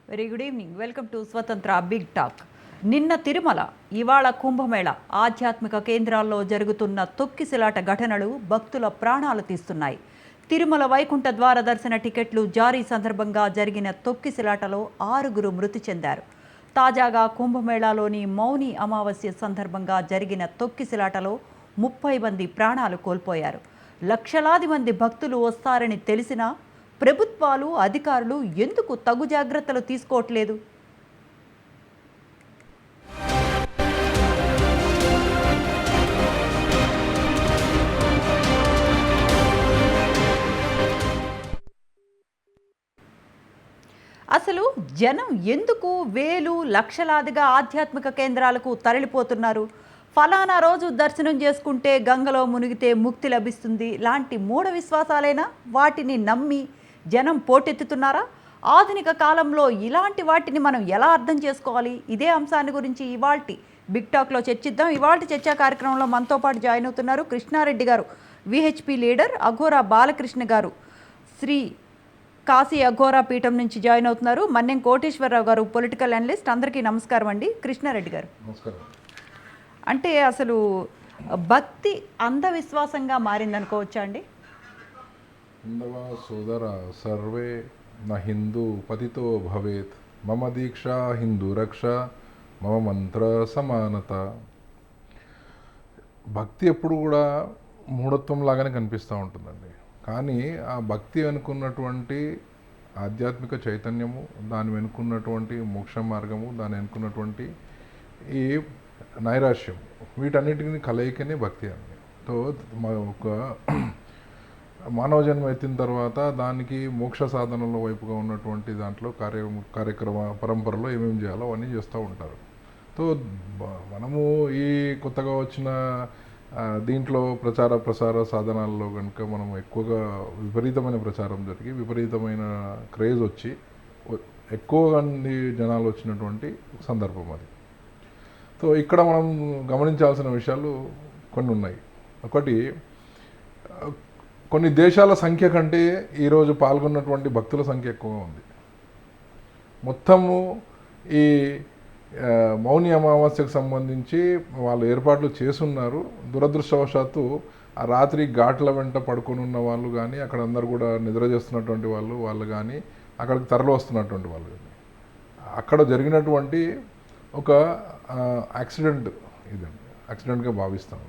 Very good evening. Welcome to స్వతంత్ర big talk. నిన్న తిరుమల, ఇవాళ కుంభమేళ ఆధ్యాత్మిక కేంద్రాల్లో జరుగుతున్న తొక్కిసలాట ఘటనలు భక్తుల ప్రాణాలు తీస్తున్నాయి. తిరుమల వైకుంఠ ద్వార దర్శన టికెట్లు జారీ సందర్భంగా జరిగిన తొక్కిసలాటలో 6 మృతి చెందారు. తాజాగా కుంభమేళాలోని మౌని అమావాస్య సందర్భంగా జరిగిన తొక్కిసలాటలో 30 మంది ప్రాణాలు కోల్పోయారు. లక్షలాది మంది భక్తులు వస్తారని తెలిసినా ప్రభుత్వాలు, అధికారులు ఎందుకు తగు జాగ్రత్తలు తీసుకోవట్లేదు? అసలు జనం ఎందుకు వేలు లక్షలాదిగా ఆధ్యాత్మిక కేంద్రాలకు తరలిపోతున్నారు? ఫలానా రోజు దర్శనం చేసుకుంటే గంగలో మునిగితే ముక్తి లభిస్తుంది లాంటి మూఢ విశ్వాసాలైనా వాటిని నమ్మి జనం పోటెత్తుతున్నారా? ఆధునిక కాలంలో ఇలాంటి వాటిని మనం ఎలా అర్థం చేసుకోవాలి? ఇదే అంశాన్ని గురించి ఇవాల్టి బిగ్ టాక్లో చర్చిద్దాం. ఇవాల్టి చర్చా కార్యక్రమంలో మనతో పాటు జాయిన్ అవుతున్నారు కృష్ణారెడ్డి గారు, విహెచ్పి లీడర్, అఘోరా బాలకృష్ణ గారు శ్రీ కాశీ అఘోరా పీఠం నుంచి జాయిన్ అవుతున్నారు, మన్నెం కోటేశ్వరరావు గారు పొలిటికల్ అనలిస్ట్. అందరికీ నమస్కారం అండి. కృష్ణారెడ్డి గారు, నమస్కారం. అంటే అసలు భక్తి అంధవిశ్వాసంగా మారిందనుకోవచ్చా అండి? హిందవ సోదర సర్వే న హిందూ పతితో భవేత్, మమ దీక్ష హిందూ రక్ష, మమ మంత్ర సమానత. భక్తి ఎప్పుడు కూడా మూఢత్వం లాగానే కనిపిస్తూ ఉంటుందండి. కానీ ఆ భక్తి వెనుకున్నటువంటి ఆధ్యాత్మిక చైతన్యము, దాని వెనుకున్నటువంటి మోక్ష మార్గము, దాని వెనుకున్నటువంటి ఈ నైరాశ్యం, వీటన్నిటిని కలయికనే భక్తి అండి. సో ఒక మానవ జన్మ ఎత్తిన తర్వాత దానికి మోక్ష సాధనల వైపుగా ఉన్నటువంటి దాంట్లో కార్యక్రమ పరంపరలో ఏమేమి చేయాలో అవన్నీ చేస్తూ ఉంటారు. సో మనము ఈ కొత్తగా వచ్చిన దీంట్లో ప్రసార సాధనాల్లో కనుక మనం ఎక్కువగా విపరీతమైన ప్రచారం జరిగి విపరీతమైన క్రేజ్ వచ్చి ఎక్కువ మంది జనాలు వచ్చినటువంటి సందర్భం అది. సో ఇక్కడ మనం గమనించాల్సిన విషయాలు కొన్ని ఉన్నాయి. ఒకటి, కొన్ని దేశాల సంఖ్య కంటే ఈరోజు పాల్గొన్నటువంటి భక్తుల సంఖ్య ఎక్కువగా ఉంది. మొత్తము ఈ మౌని అమావాస్యకు సంబంధించి వాళ్ళు ఏర్పాట్లు చేసున్నారు. దురదృష్టవశాత్తు ఆ రాత్రి ఘాట్ల వెంట పడుకొని ఉన్న వాళ్ళు కానీ, అక్కడ అందరు కూడా నిద్ర చేస్తున్నటువంటి వాళ్ళు కానీ, అక్కడికి తరలి వస్తున్నటువంటి వాళ్ళు కానీ, అక్కడ జరిగినటువంటి ఒక యాక్సిడెంట్ ఇదండి, యాక్సిడెంట్గా భావిస్తాం.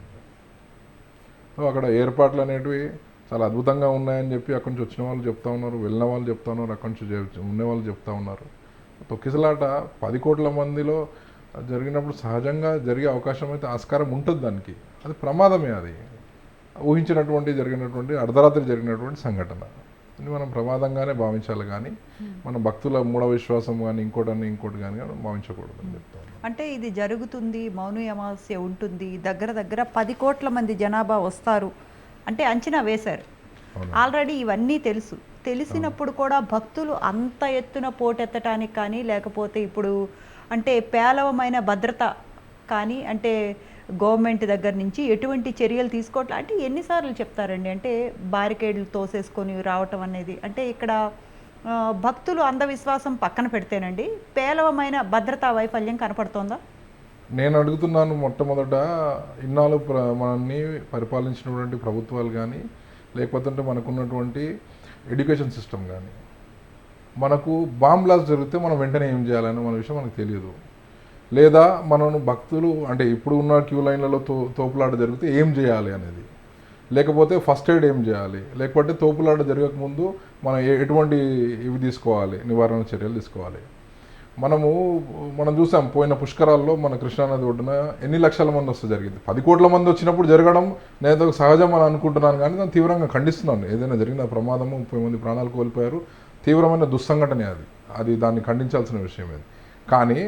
సో అక్కడ ఏర్పాట్లు అనేటివి చాలా అద్భుతంగా ఉన్నాయని చెప్పి అక్కడి నుంచి వచ్చిన వాళ్ళు చెప్తా ఉన్నారు, వెళ్ళిన వాళ్ళు చెప్తా ఉన్నారు, అక్కడి నుంచి ఉండేవాళ్ళు చెప్తా ఉన్నారు. తొక్కిసలాట 10 కోట్ల మందిలో జరిగినప్పుడు సహజంగా జరిగే అవకాశం అయితే ఆస్కారం ఉంటుంది దానికి. అది ప్రమాదమే, అది జరిగినటువంటి అర్ధరాత్రి జరిగినటువంటి సంఘటన. ఇది మనం ప్రమాదంగానే భావించాలి కానీ మన భక్తుల మూఢ విశ్వాసం కానీ ఇంకోటి కానీ భావించకూడదు అని చెప్తాను. అంటే ఇది జరుగుతుంది, మౌని అమావాస్య ఉంటుంది, దగ్గర 10 కోట్ల మంది జనాభా వస్తారు అంటే అంచనా వేశారు. ఆల్రెడీ ఇవన్నీ తెలిసినప్పుడు కూడా భక్తులు అంత ఎత్తున పోటెత్తటానికి కానీ, లేకపోతే ఇప్పుడు అంటే పేలవమైన భద్రత కానీ, అంటే గవర్నమెంట్ దగ్గర నుంచి ఎటువంటి చర్యలు తీసుకోవట్లే అంటే ఎన్నిసార్లు చెప్తారండి? అంటే బారికేడ్లు తోసేసుకొని రావటం అనేది, అంటే ఇక్కడ భక్తులు అంధవిశ్వాసం పక్కన పెడితేనండి పేలవమైన భద్రతా వైఫల్యం కనపడుతోందా? నేను అడుగుతున్నాను, మొట్టమొదట ఇన్నాళ్ళు మనల్ని పరిపాలించినటువంటి ప్రభుత్వాలు కానీ, లేకపోతే మనకున్నటువంటి ఎడ్యుకేషన్ సిస్టమ్ కానీ, మనకు బాంబ్ బ్లాస్ట్ జరిగితే మనం వెంటనే ఏం చేయాలని మన విషయం మనకు తెలియదు. లేదా మనం భక్తులు అంటే ఇప్పుడు ఉన్న క్యూ లైన్లలో తోపులాట జరిగితే ఏం చేయాలి అనేది, లేకపోతే ఫస్ట్ ఎయిడ్ ఏం చేయాలి, లేకపోతే తోపులాట జరగకముందు మనం ఎటువంటి ఇవి తీసుకోవాలి, నివారణ చర్యలు తీసుకోవాలి. మనం చూసాం పోయిన పుష్కరాల్లో మన కృష్ణానది ఒడ్డున ఎన్ని లక్షల మంది వస్తే జరిగింది. 10 కోట్ల మంది వచ్చినప్పుడు జరగడం నేను సహజం అని అనుకుంటున్నాను, కానీ దాన్ని తీవ్రంగా ఖండిస్తున్నాను. ఏదైనా జరిగిన ప్రమాదము 30 మంది ప్రాణాలు కోల్పోయారు, తీవ్రమైన దుస్సంఘటనే అది దాన్ని ఖండించాల్సిన విషయం అది. కానీ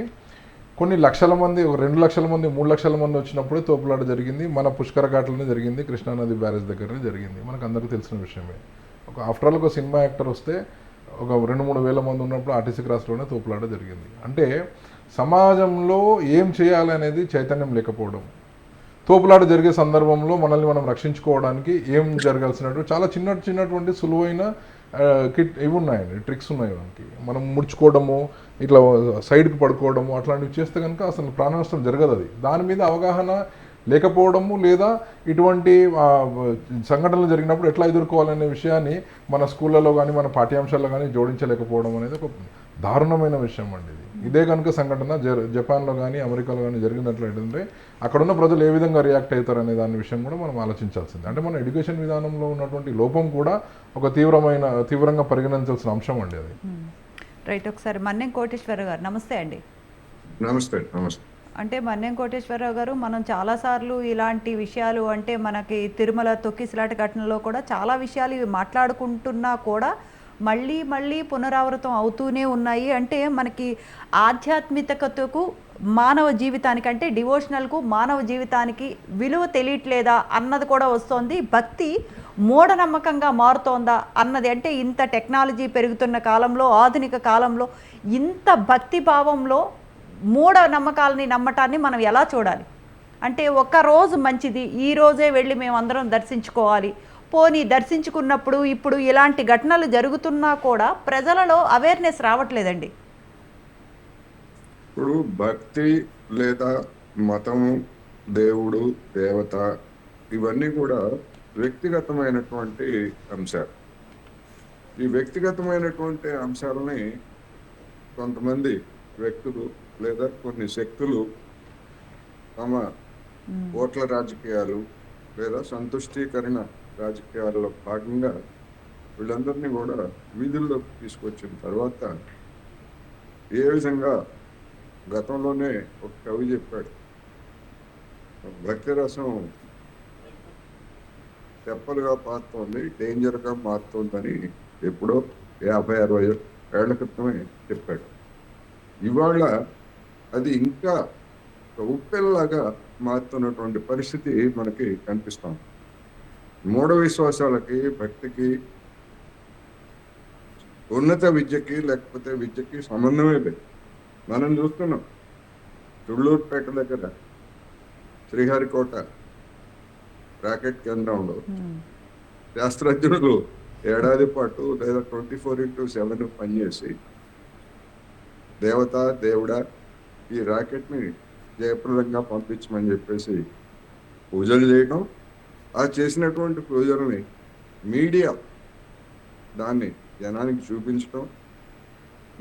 కొన్ని లక్షల మంది, 2 లక్షల మంది 3 లక్షల మంది వచ్చినప్పుడే తోపులాట జరిగింది. మన పుష్కర ఘాట్లనే జరిగింది, కృష్ణానది బ్యారేజ్ దగ్గరనే జరిగింది, మనకు అందరికీ తెలిసిన విషయమే. ఆఫ్టర్ ఆల్ ఒక సినిమా యాక్టర్ వస్తే ఒక 2-3 వేల మంది ఉన్నప్పుడు ఆర్టీసీ క్రాస్లోనే తోపులాట జరిగింది. అంటే సమాజంలో ఏం చేయాలి అనేది చైతన్యం లేకపోవడం. తోపులాట జరిగే సందర్భంలో మనల్ని మనం రక్షించుకోవడానికి ఏం జరగాల్సినట్టు చాలా చిన్నటువంటి సులువైన కిట్ ఇవి ఉన్నాయండి, ట్రిక్స్ ఉన్నాయి మనకి. మనం ముడుచుకోవడము, ఇట్లా సైడ్కి పడుకోవడము అట్లాంటివి చేస్తే కనుక అసలు ప్రాణ నష్టం జరగదు. అది దాని మీద అవగాహన లేకపోవడము, లేదా ఇటువంటి సంఘటనలు జరిగినప్పుడు ఎట్లా ఎదుర్కోవాలనే విషయాన్ని మన స్కూళ్ళలో కానీ మన పాఠ్యాంశాల్లో కానీ జోడించలేకపోవడం అనేది ఒక దారుణమైన విషయం అండి. ఇదే కనుక సంఘటన జపాన్లో కానీ అమెరికాలో కానీ జరిగినట్లయితే అక్కడున్న ప్రజలు ఏ విధంగా రియాక్ట్ అవుతారు అనే దాని విషయం కూడా మనం ఆలోచించాల్సింది. అంటే మన ఎడ్యుకేషన్ విధానంలో ఉన్నటువంటి లోపం కూడా ఒక తీవ్రంగా పరిగణించాల్సిన అంశం అండి అది. రైట్. ఒకసారి మన్నెం కోటేశ్వరరావు గారు నమస్తే అండి. నమస్తే. నమస్తే. అంటే మన్నెం కోటేశ్వరరావు గారు, మనం చాలాసార్లు ఇలాంటి విషయాలు అంటే మనకి తిరుమల తొక్కిసలాట ఘటనలో కూడా చాలా విషయాలు ఇవి మాట్లాడుకుంటున్నా కూడా మళ్ళీ మళ్ళీ పునరావృతం అవుతూనే ఉన్నాయి. అంటే మనకి ఆధ్యాత్మికతకు మానవ జీవితానికి అంటే డివోషనల్కు మానవ జీవితానికి విలువ తెలియట్లేదా అన్నది కూడా వస్తోంది. భక్తి మూఢనమ్మకంగా మారుతోందా అన్నది, అంటే ఇంత టెక్నాలజీ పెరుగుతున్న కాలంలో, ఆధునిక కాలంలో ఇంత భక్తి భావంలో మూఢ నమ్మకాలని నమ్మటాన్ని మనం ఎలా చూడాలి? అంటే ఒక్క రోజు మంచిది, ఈ రోజే వెళ్ళి మేమందరం దర్శించుకోవాలి, పోనీ దర్శించుకున్నప్పుడు ఇప్పుడు ఇలాంటి ఘటనలు జరుగుతున్నా కూడా ప్రజలలో అవేర్నెస్ రావట్లేదండి. ఇప్పుడు భక్తి లేదా మతము, దేవుడు, దేవత ఇవన్నీ కూడా వ్యక్తిగతమైనటువంటి అంశాలు. ఈ వ్యక్తిగతమైనటువంటి అంశాలని కొంతమంది వ్యక్తులు లేదా కొన్ని శక్తులు తమ ఓట్ల రాజకీయాలు లేదా సంతుష్టీకరణ రాజకీయాల్లో భాగంగా వీళ్ళందరినీ కూడా వీధుల్లోకి తీసుకొచ్చిన తర్వాత ఏ విధంగా గతంలోనే ఒక కవి చెప్పాడు, భక్తి రసం తెప్పలుగా పారుతోంది, డేంజర్గా మారుతోందని ఎప్పుడో 50-60 ఏళ్ల క్రితమే చెప్పాడు. ఇవాళ అది ఇంకా ఉప్పెల్లాగా మారుతున్నటువంటి పరిస్థితి మనకి కనిపిస్తాం. మూఢ విశ్వాసాలకి, భక్తికి, ఉన్నత విద్యకి లేకపోతే విద్యకి సంబంధమే లేదు. మనం చూస్తున్నాం తుళ్ళూరుపేట దగ్గర శ్రీహరికోట రాకెట్ కేంద్రంలో శాస్త్రజ్ఞులు ఏడాది పాటు లేదా 24/7 పనిచేసి దేవత, దేవుడా ఈ రాకెట్ని జయప్రదంగా పంపించమని చెప్పేసి పూజలు చేయడం, ఆ చేసినటువంటి పూజలని మీడియా దాన్ని జనానికి చూపించడం,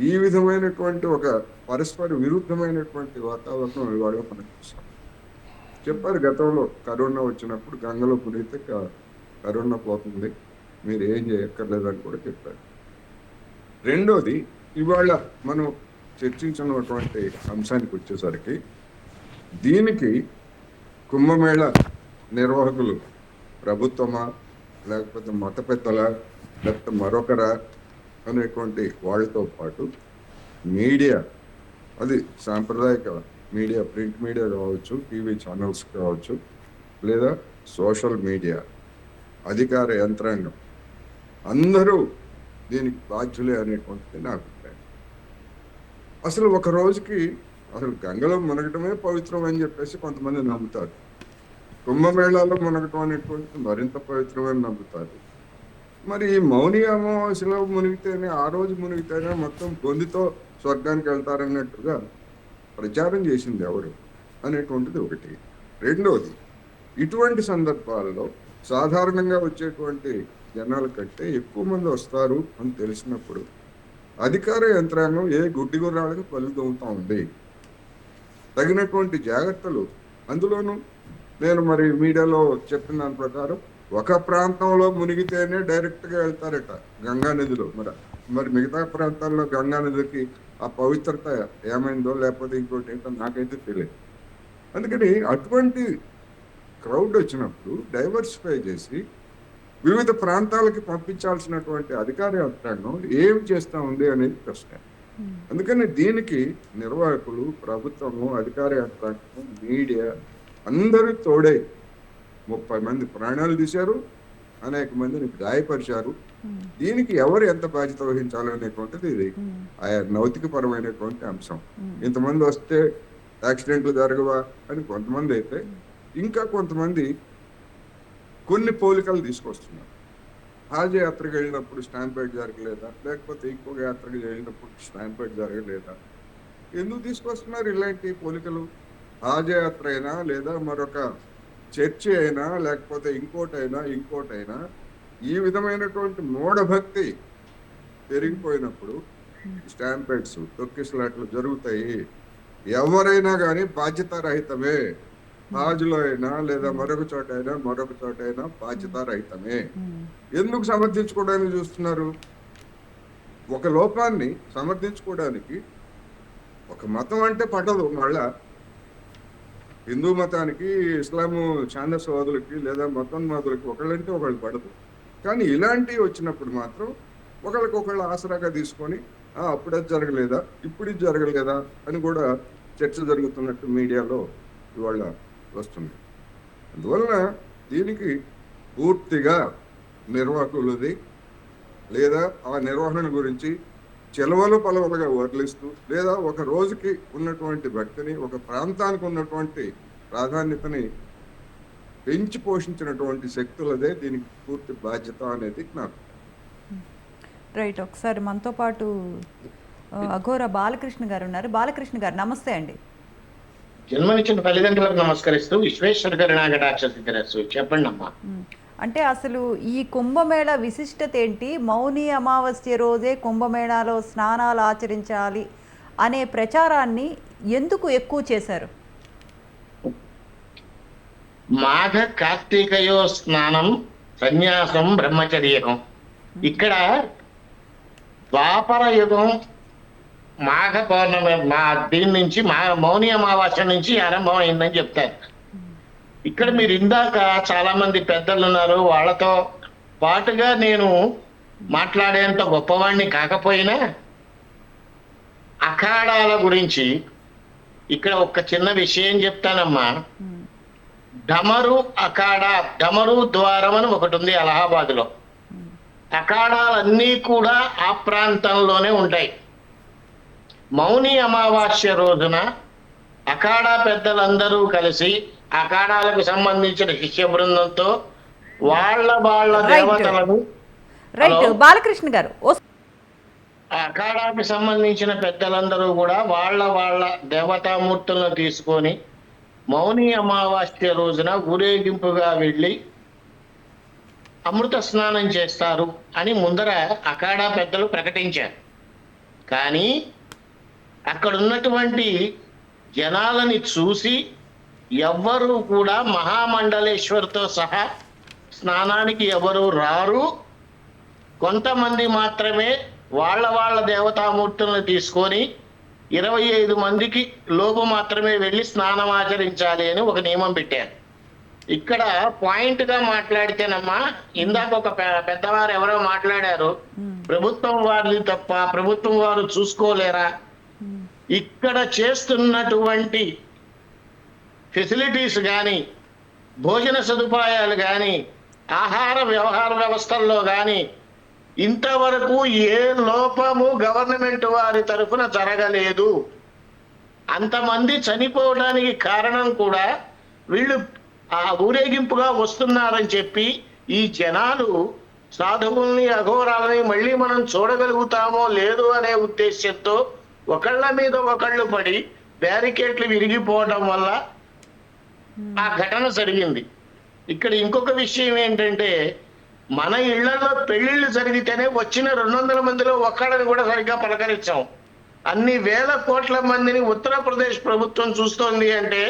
ఈ విధమైనటువంటి ఒక పరస్పర విరుద్ధమైనటువంటి వాతావరణం ఇవాళ మనం చూస్తాం. చెప్పారు గతంలో కరోనా వచ్చినప్పుడు గంగలో మునిగితే కరోనా పోతుంది, మీరు ఏం చేయక్కర్లేదని కూడా చెప్పారు. రెండోది, ఇవాళ మనం చర్చించినటువంటి అంశానికి వచ్చేసరికి దీనికి కుంభమేళ నిర్వాహకులు ప్రభుత్వమా లేకపోతే మత పెద్దలా లేకపోతే మరొకరా అనేటువంటి వాళ్ళతో పాటు మీడియా, అది సాంప్రదాయక మీడియా, ప్రింట్ మీడియా కావచ్చు, టీవీ ఛానల్స్ కావచ్చు, లేదా సోషల్ మీడియా, అధికార యంత్రాంగం, అందరూ దీనికి బాధ్యులే అనేటువంటిది నా అభిప్రాయం. అసలు ఒక రోజుకి అసలు గంగలో మునగటమే పవిత్రం అని చెప్పేసి కొంతమంది నమ్ముతారు. కుంభమేళాలో మునగటం అనేటువంటి మరింత పవిత్రమని నమ్ముతారు. మరి ఈ మౌని అమావాస్యలో మునిగితేనే, ఆ రోజు మునిగితేనే మొత్తం పొందితో స్వర్గానికి వెళ్తారన్నట్టుగా ప్రచారం చేసింది ఎవరు అనేటువంటిది ఒకటి. రెండోది, ఇటువంటి సందర్భాల్లో సాధారణంగా వచ్చేటువంటి జనాల కంటే ఎక్కువ మంది వస్తారు అని తెలిసినప్పుడు అధికార యంత్రాంగం ఏ గుడ్డి గుర్రాలకు పళ్ళు దొంగతా ఉంది. తగినటువంటి జాగ్రత్తలు, అందులోనూ నేను మరి మీడియాలో చెప్పిన దాని ప్రకారం ఒక ప్రాంతంలో మునిగితేనే డైరెక్ట్గా వెళ్తారట గంగా నదిలో. మరి మిగతా ప్రాంతాల్లో గంగా నదికి ఆ పవిత్రత ఏమైందో లేకపోతే ఇంకోటి ఏంటో నాకైతే తెలియదు. అందుకని అటువంటి క్రౌడ్ వచ్చినప్పుడు డైవర్సిఫై చేసి వివిధ ప్రాంతాలకి పంపించాల్సినటువంటి అధికార యంత్రాంగం ఏం చేస్తూ ఉంది అనేది ప్రశ్న. అందుకని దీనికి నిర్వాహకులు, ప్రభుత్వము, అధికార యంత్రాంగం, మీడియా అందరూ తోడై 30 మంది ప్రాణాలు తీశారు, అనేక మందిని గాయపరిచారు. దీనికి ఎవరు ఎంత బాధ్యత వహించాలి అనేటువంటిది ఇది ఆయా నైతికపరమైనటువంటి అంశం. ఇంతమంది వస్తే యాక్సిడెంట్లు జరగవా అని కొంతమంది అయితే, ఇంకా కొంతమంది కొన్ని పోలికలు తీసుకొస్తున్నారు. హాజ్ యాత్రకు వెళ్ళినప్పుడు స్టాంపేడ్ జరగలేదా, లేకపోతే ఇంకొక యాత్రకు వెళ్ళినప్పుడు స్టాంపేడ్ జరగలేదా? ఎందుకు తీసుకొస్తున్నారు ఇలాంటి పోలికలు? హాజ్ యాత్ర అయినా లేదా మరొక చర్చి అయినా లేకపోతే ఇంకోటైనా ఈ విధమైనటువంటి మూఢభక్తి పెరిగిపోయినప్పుడు స్టాంపేడ్స్ తొక్కిసలాట్లు జరుగుతాయి. ఎవరైనా కానీ బాధ్యతారహితమే. హాజ్లో అయినా లేదా మరొక చోట అయినా బాధ్యతారహితమే. ఎందుకు సమర్థించుకోవడానికి చూస్తున్నారు? ఒక లోపాన్ని సమర్థించుకోవడానికి. ఒక మతం అంటే పట్టదు. మళ్ళా హిందూ మతానికి, ఇస్లాము ఛాందసవాదులకి లేదా మతోన్మాదులకి ఒకళ్ళంటే ఒకళ్ళు పడదు. కానీ ఇలాంటివి వచ్చినప్పుడు మాత్రం ఒకళ్ళకొకళ్ళు ఆసరాగా తీసుకొని అప్పుడు అది జరగలేదా, ఇప్పుడు ఇది జరగలేదా అని కూడా చర్చ జరుగుతున్నట్టు మీడియాలో ఇవాళ వస్తుంది. అందువలన దీనికి పూర్తిగా నిర్వాహకులది లేదా ఆ నిర్వహణ గురించి చెలవలు పలవలుగా వర్లిస్తూ లేదా ఒక రోజుకి ఉన్నటువంటి భక్తిని, ఒక ప్రాంతానికి ఉన్నటువంటి ప్రాధాన్యతని పెంచి పోషించినటువంటి శక్తులదే దీనికి పూర్తి బాధ్యత అనేది నాకు. రైట్. ఒకసారి మనతో పాటు అఘోర బాలకృష్ణ గారు ఉన్నారు. బాలకృష్ణ గారు నమస్తే అండి. జన్మనిచ్చిన తల్లిదండ్రులకు నమస్కరిస్తూ విశ్వేశ్వర కరుణాకటాక్ష సిద్ధిరస్సు. చెప్పండి అమ్మా. అంటే అసలు ఈ కుంభమేళ విశిష్టత ఏంటి? మౌని అమావాస్య రోజే కుంభమేళాలో స్నానాలు ఆచరించాలి అనే ప్రచారాన్ని ఎందుకు ఎక్కువ చేశారు? మాఘ కార్తీకయో స్నానం సన్యాసం బ్రహ్మచర్యకం. ఇక్కడ ద్వాపర యుగం మాఘ పౌర్ణమి దీని నుంచి మౌని అమావాస్య నుంచి ఆరంభం అయిందని చెప్తారు. ఇక్కడ మీరు ఇందాక చాలా మంది పెద్దలు ఉన్నారు, వాళ్ళతో పాటుగా నేను మాట్లాడేంత గొప్పవాణ్ణి కాకపోయినా అఖాడాల గురించి ఇక్కడ ఒక చిన్న విషయం చెప్తానమ్మా. డమరు అఖాడా, డమరు ద్వారం అని ఒకటి ఉంది అలహాబాద్లో. అఖాడాలన్నీ కూడా ఆ ప్రాంతంలోనే ఉంటాయి. మౌని అమావాస్య రోజున అఖాడా పెద్దలందరూ కలిసి అఖాడాలకు సంబంధించిన శిష్య బృందంతో వాళ్ళ దేవతలను, రైట్ బాలకృష్ణ గారు, అఖాడాకి సంబంధించిన పెద్దలందరూ కూడా వాళ్ళ దేవతామూర్తులను తీసుకొని మౌని అమావాస్య రోజున ఊరేగింపుగా వెళ్ళి అమృత స్నానం చేస్తారు అని ముందర అఖాడా పెద్దలు ప్రకటించారు. కానీ అక్కడ ఉన్నటువంటి జనాలని చూసి ఎవ్వరూ కూడా మహామండలేశ్వర్తో సహా స్నానానికి ఎవరు రారు. కొంతమంది మాత్రమే వాళ్ళ దేవతామూర్తులను తీసుకొని 25 మందికి లోపు మాత్రమే వెళ్ళి స్నానం ఆచరించాలి అని ఒక నియమం పెట్టారు. ఇక్కడ పాయింట్గా మాట్లాడితేనమ్మా, ఇందాక ఒక పెద్దవారు ఎవరో మాట్లాడారు, ప్రభుత్వం వారిది తప్ప ప్రభుత్వం వారు చూసుకోలేరా? ఇక్కడ చేస్తున్నటువంటి ఫెసిలిటీస్ కానీ, భోజన సదుపాయాలు కానీ, ఆహార వ్యవహార వ్యవస్థల్లో కానీ ఇంతవరకు ఏ లోపము గవర్నమెంట్ వారి తరఫున జరగలేదు. అంతమంది చనిపోవడానికి కారణం కూడా వీళ్ళు ఆ ఊరేగింపుగా వస్తున్నారని చెప్పి ఈ జనాలు సాధువుల్ని, అఘోరాలని మళ్ళీ మనం చూడగలుగుతామో లేదు అనే ఉద్దేశంతో ఒకళ్ళ మీద ఒకళ్ళు పడి బ్యారికేడ్లు విరిగిపోవడం వల్ల ఆ ఘటన జరిగింది. ఇక్కడ ఇంకొక విషయం ఏంటంటే, మన ఇళ్లలో పెళ్లిళ్ళు జరిగితేనే వచ్చిన 200 మందిలో ఒక్కడని కూడా సరిగ్గా పలకరించాం. అన్ని వేల కోట్ల మందిని ఉత్తరప్రదేశ్ ప్రభుత్వం చూస్తోంది అంటే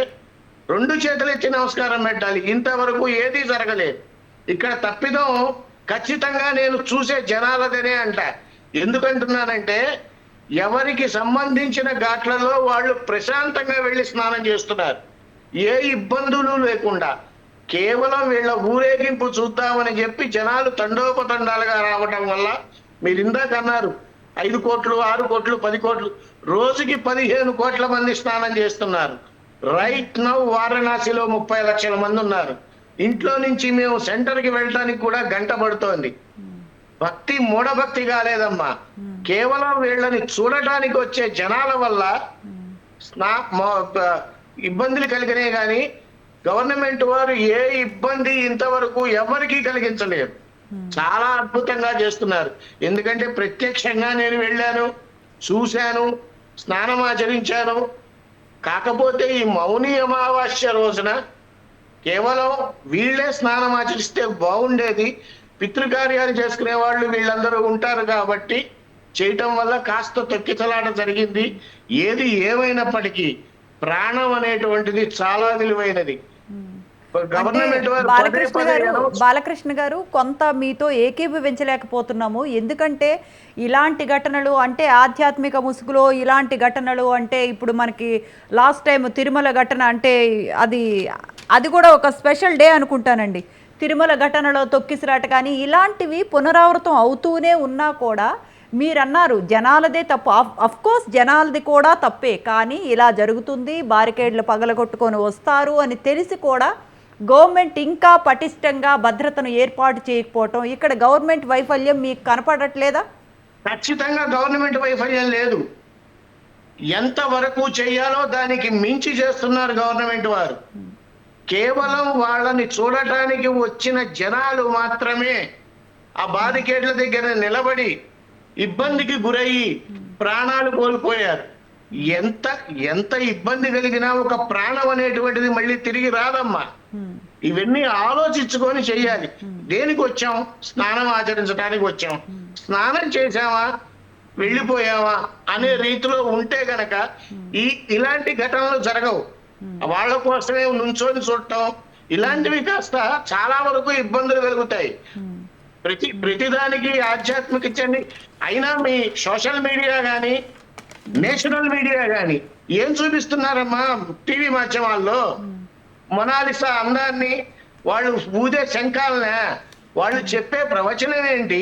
2 చేతులు ఎత్తి నమస్కారం పెట్టాలి. ఇంతవరకు ఏదీ జరగలేదు. ఇక్కడ తప్పిదం ఖచ్చితంగా నేను చూసే జనాలదనే అంట. ఎందుకంటున్నానంటే, ఎవరికి సంబంధించిన ఘాట్లలో వాళ్ళు ప్రశాంతంగా వెళ్ళి స్నానం చేస్తున్నారు, ఏ ఇబ్బందులు లేకుండా. కేవలం వీళ్ళ ఊరేగింపు చూద్దామని చెప్పి జనాలు తండోపతండాలుగా రావటం వల్ల మీరు ఇందాక అన్నారు 5 కోట్లు, 6 కోట్లు, 10 కోట్లు, రోజుకి 15 కోట్ల మంది స్నానం చేస్తున్నారు. రైట్ నౌ వారణాసిలో 30 లక్షల మంది ఉన్నారు. ఇంట్లో నుంచి మేము సెంటర్కి వెళ్ళడానికి కూడా గంట పడుతోంది. భక్తి మూఢభక్తి కాలేదమ్మా, కేవలం వీళ్ళని చూడటానికి వచ్చే జనాల వల్ల ఇబ్బందులు కలిగినాయి. కానీ గవర్నమెంట్ వారు ఏ ఇబ్బంది ఇంతవరకు ఎవరికీ కలిగించలేరు. చాలా అద్భుతంగా చేస్తున్నారు. ఎందుకంటే ప్రత్యక్షంగా నేను వెళ్ళాను, చూశాను, స్నానం ఆచరించాను. కాకపోతే ఈ మౌని అమావాస్య రోజున కేవలం వీళ్ళే స్నానం ఆచరిస్తే బాగుండేది. పితృకార్యాలు చేసుకునే వాళ్ళు వీళ్ళందరూ ఉంటారు కాబట్టి చేయటం వల్ల కాస్త తొక్కిసలాట జరిగింది. ఏది ఏమైనప్పటికీ ప్రాణం అనేటువంటిది చాలా విలువైనది. గవర్నమెంట్ వారు పదే పదే బాలకృష్ణ గారు కొంత మీతో ఏకీభవించలేకపోతున్నాము. ఎందుకంటే ఇలాంటి ఘటనలు అంటే ఆధ్యాత్మిక ముసుగులో ఇలాంటి ఘటనలు అంటే ఇప్పుడు మనకి లాస్ట్ టైం తిరుమల ఘటన అంటే అది కూడా ఒక స్పెషల్ డే అనుకుంటానండి. తిరుమల ఘటనలో తొక్కిసలాట కానీ ఇలాంటివి పునరావృతం అవుతూనే ఉన్నా కూడా మీరన్నారు జనాలదే తప్పు. అఫ్ కోర్స్ జనాలది కూడా తప్పే, కానీ ఇలా జరుగుతుంది, బారికేడ్లు పగలగొట్టుకొని వస్తారు అని తెలిసి కూడా గవర్నమెంట్ ఇంకా పటిష్టంగా భద్రతను ఏర్పాటు చేయకపోవటం, ఇక్కడ గవర్నమెంట్ వైఫల్యం మీకు కనపడట్లేదా? ఖచ్చితంగా గవర్నమెంట్ వైఫల్యం లేదు. ఎంతవరకు చేయాలో దానికి మించి చేస్తున్నారు గవర్నమెంట్ వారు. కేవలం వాళ్ళని చూడటానికి వచ్చిన జనాలు మాత్రమే ఆ బారికేడ్ల దగ్గర నిలబడి ఇబ్బందికి గురయ్యి ప్రాణాలు కోల్పోయారు. ఎంత ఎంత ఇబ్బంది కలిగినా ఒక ప్రాణం అనేటువంటిది మళ్ళీ తిరిగి రాదమ్మా. ఇవన్నీ ఆలోచించుకొని చెయ్యాలి. దేనికి వచ్చాం? స్నానం ఆచరించడానికి వచ్చాం. స్నానం చేసామా వెళ్ళిపోయావా అనే రీతిలో ఉంటే గనక ఇలాంటి ఘటనలు జరగవు. వాళ్ళ కోసమే నుంచొని చూడటం ఇలాంటివి కాస్త చాలా వరకు ఇబ్బందులు కలుగుతాయి. ప్రతిదానికి ఆధ్యాత్మిక ఇచ్చండి. అయినా మీ సోషల్ మీడియా కానీ నేషనల్ మీడియా కానీ ఏం చూపిస్తున్నారమ్మా? టీవీ మాధ్యమాల్లో మొనాలిసా అందాన్ని, వాళ్ళు ఊదే శంఖాలనే, వాళ్ళు చెప్పే ప్రవచనం ఏంటి,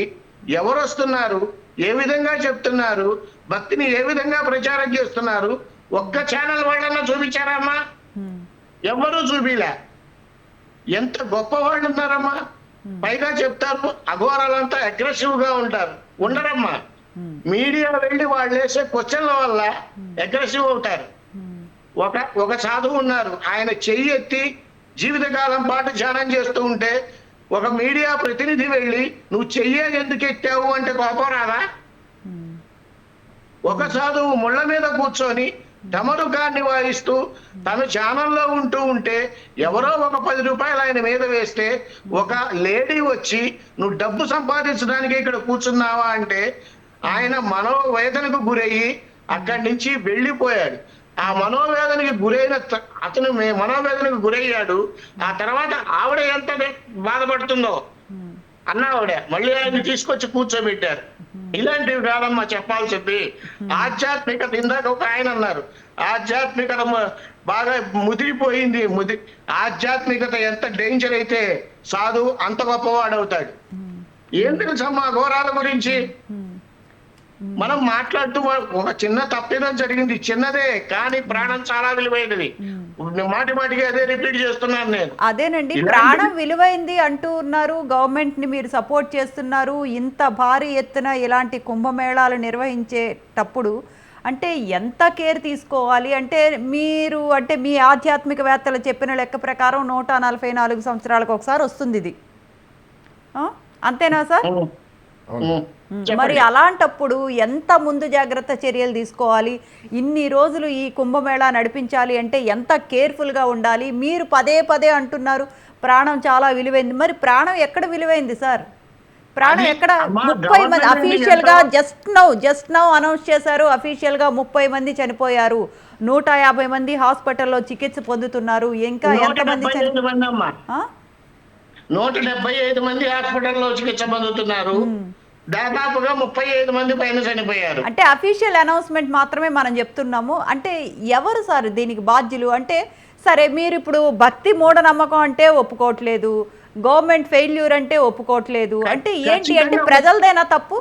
ఎవరు వస్తున్నారు, ఏ విధంగా చెప్తున్నారు, భక్తిని ఏ విధంగా ప్రచారం చేస్తున్నారు, ఒక్క ఛానల్ వాళ్ళన్నా చూపించారమ్మా? ఎవరూ చూపిలే. ఎంత గొప్ప వాళ్ళు ఉన్నారమ్మా. పైగా చెప్తారు అఘోరాలంతా అగ్రెసివ్ గా ఉంటారు. ఉండరమ్మా. మీడియా వెళ్ళి వాళ్ళు వేసే క్వశ్చన్ల వల్ల అగ్రెసివ్ అవుతారు. ఒక సాధువు ఉన్నారు, ఆయన చెయ్యి ఎత్తి జీవితకాలం పాటు ధ్యానం చేస్తూ ఉంటే ఒక మీడియా ప్రతినిధి వెళ్ళి నువ్వు చెయ్యే ఎందుకు ఎత్తావు అంటే కోపం రాదా? ఒక సాధువు ముళ్ళ మీద కూర్చొని డమరుకాన్ని వాయిస్తూ తన ఛానల్లో ఉంటూ ఉంటే ఎవరో ఒక 10 రూపాయలు ఆయన మీద వేస్తే ఒక లేడీ వచ్చి నువ్వు డబ్బు సంపాదించడానికి ఇక్కడ కూర్చున్నావా అంటే ఆయన మనోవేదనకు గురయ్యి అక్కడి నుంచి వెళ్ళిపోయాడు. ఆ మనోవేదనకి గురైన అతను మనోవేదనకు గురయ్యాడు. ఆ తర్వాత ఆవిడ ఎంత బాధపడుతుందో అన్నావిడ మళ్ళీ ఆయన్ని తీసుకొచ్చి కూర్చోబెట్టారు. ఇలాంటివి కాదమ్మా చెప్పాల్సింది. ఆధ్యాత్మికత, ఇందాక ఒక ఆయన అన్నారు ఆధ్యాత్మికత బాగా ముదిరిపోయింది. ఆధ్యాత్మికత ఎంత డేంజర్ అయితే సాధువు అంత గొప్పవాడవుతాడు. ఏం తెలుసమ్మా ఘోరాల గురించి మనం మాట్లాడుతూ ఒక చిన్న తప్పిదం జరిగింది, చిన్నదే కానీ ప్రాణం చాలా విలువైనది. మాటిగా అదే రిపీట్ చేస్తున్నాను నేను. అదేనండి, ప్రాణం విలువైంది అంటూ ఉన్నారు. గవర్నమెంట్ ని మీరు సపోర్ట్ చేస్తున్నారు. ఇంత భారీ ఎత్తున ఇలాంటి కుంభమేళాలు నిర్వహించేటప్పుడు అంటే ఎంత కేర్ తీసుకోవాలి? అంటే మీరు అంటే మీ ఆధ్యాత్మికవేత్తలు చెప్పిన లెక్క ప్రకారం 144 సంవత్సరాలకు ఒకసారి వస్తుంది ఇది, అంతేనా సార్? మరి అలాంటప్పుడు ఎంత ముందు జాగ్రత్త చర్యలు తీసుకోవాలి? ఇన్ని రోజులు ఈ కుంభమేళా నడిపించాలి అంటే ఎంత కేర్ఫుల్గా ఉండాలి? మీరు పదే పదే అంటున్నారు ప్రాణం చాలా విలువైంది. మరి ప్రాణం ఎక్కడ విలువైంది సార్? ప్రాణం ఎక్కడ? 30 మంది అఫీషియల్ గా జస్ట్ నౌ అనౌన్స్ చేశారు. అఫీషియల్ గా 30 మంది చనిపోయారు, 150 మంది హాస్పిటల్లో చికిత్స పొందుతున్నారు. ఇంకా ఎంతమంది 175 మంది హాస్పిటల్లో చికిత్స పొందుతున్నారు. దాదాపుగా 35 మంది పైన చనిపోయారు. అంటే అఫీషియల్ అనౌన్స్మెంట్ మాత్రమే మనం చెప్తున్నాము. అంటే ఎవరు సార్ దీనికి బాధ్యులు? అంటే సరే, మీరు ఇప్పుడు భక్తి మూఢనమ్మకం అంటే ఒప్పుకోవట్లేదు, గవర్నమెంట్ ఫెయిల్యూర్ అంటే ఒప్పుకోవట్లేదు, అంటే ఏంటి? అంటే ప్రజలదేనా తప్పు?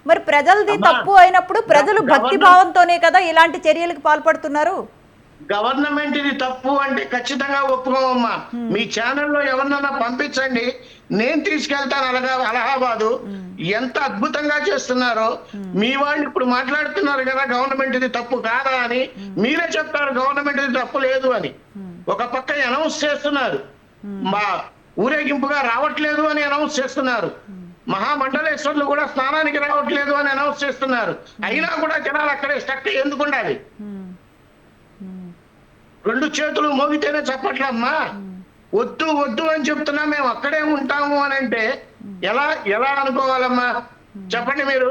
మరి ప్రజలది తప్పు అయినప్పుడు ప్రజలు భక్తి భావంతోనే కదా ఇలాంటి చర్యలకు పాల్పడుతున్నారు. గవర్నమెంట్ ఇది తప్పు అంటే ఖచ్చితంగా ఒప్పుకోమమ్మా. మీ ఛానల్లో ఎవరినన్నా పంపించండి, నేను తీసుకెళ్తాను అలహాబాదు. ఎంత అద్భుతంగా చేస్తున్నారో మీ వాళ్ళు ఇప్పుడు మాట్లాడుతున్నారు కదా గవర్నమెంట్ ఇది తప్పు కాదా అని. మీరే చెప్తారు గవర్నమెంట్ ఇది తప్పు లేదు అని. ఒక పక్క అనౌన్స్ చేస్తున్నారు, మా ఊరేగింపుగా రావట్లేదు అని అనౌన్స్ చేస్తున్నారు. మహామండలేశ్వర్లు కూడా స్నానానికి రావట్లేదు అని అనౌన్స్ చేస్తున్నారు. అయినా కూడా జనాలు అక్కడే స్టక్ ఎందుకు ఉండాలి? రెండు చేతులు మోగితేనే చెప్పట్లమ్మా. వద్దు వద్దు అని చెప్తున్నా మేము అక్కడే ఉంటాము అని అంటే ఎలా ఎలా అనుకోవాలమ్మా చెప్పండి మీరు?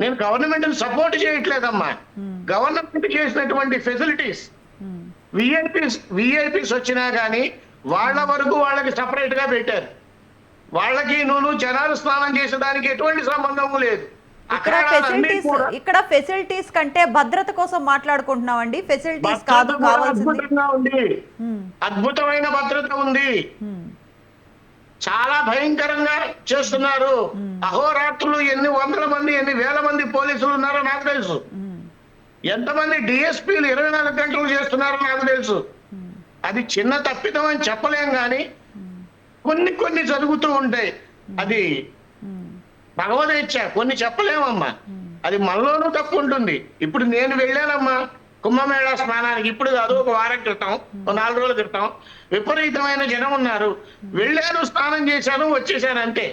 నేను గవర్నమెంట్ సపోర్ట్ చేయట్లేదమ్మా. గవర్నమెంట్ చేసినటువంటి ఫెసిలిటీస్ విఐపీస్ వచ్చినా కానీ వాళ్ళ వరకు వాళ్ళకి సపరేట్ గా పెట్టారు. వాళ్ళకి జనాలు స్నానం చేసేదానికి ఎటువంటి సంబంధము లేదు. ఇక్కడ ఫెసిలిటీస్ కంటే భద్రత కోసం మాట్లాడుకుంటున్నామండి. ఫెసిలిటీస్ కాదు కావాల్సింది. అద్భుతమైన భద్రత ఉంది. చాలా భయంకరంగా చేస్తున్నారు. అహోరాత్రులు ఎన్ని వందల మంది ఎన్ని వేల మంది పోలీసులు ఉన్నారో నాకు తెలుసు. ఎంతమంది డిఎస్పీలు 24 గంటలు చేస్తున్నారో నాకు తెలుసు. అది చిన్న తప్పిదం అని చెప్పలేం కానీ కొన్ని జరుగుతూ ఉంటాయి. అది భగవదేచ్ఛ, కొన్ని చెప్పలేమమ్మా. అది మనలోనూ తప్పు ఉంటుంది. ఇప్పుడు నేను వెళ్ళానమ్మా కుంభమేళా స్నానానికి, ఇప్పుడు కాదు ఒక వారం క్రితం, 4 రోజుల క్రితం. విపరీతమైన జనం ఉన్నారు. వెళ్ళాను, స్నానం చేశాను, వచ్చేసాను అంతే.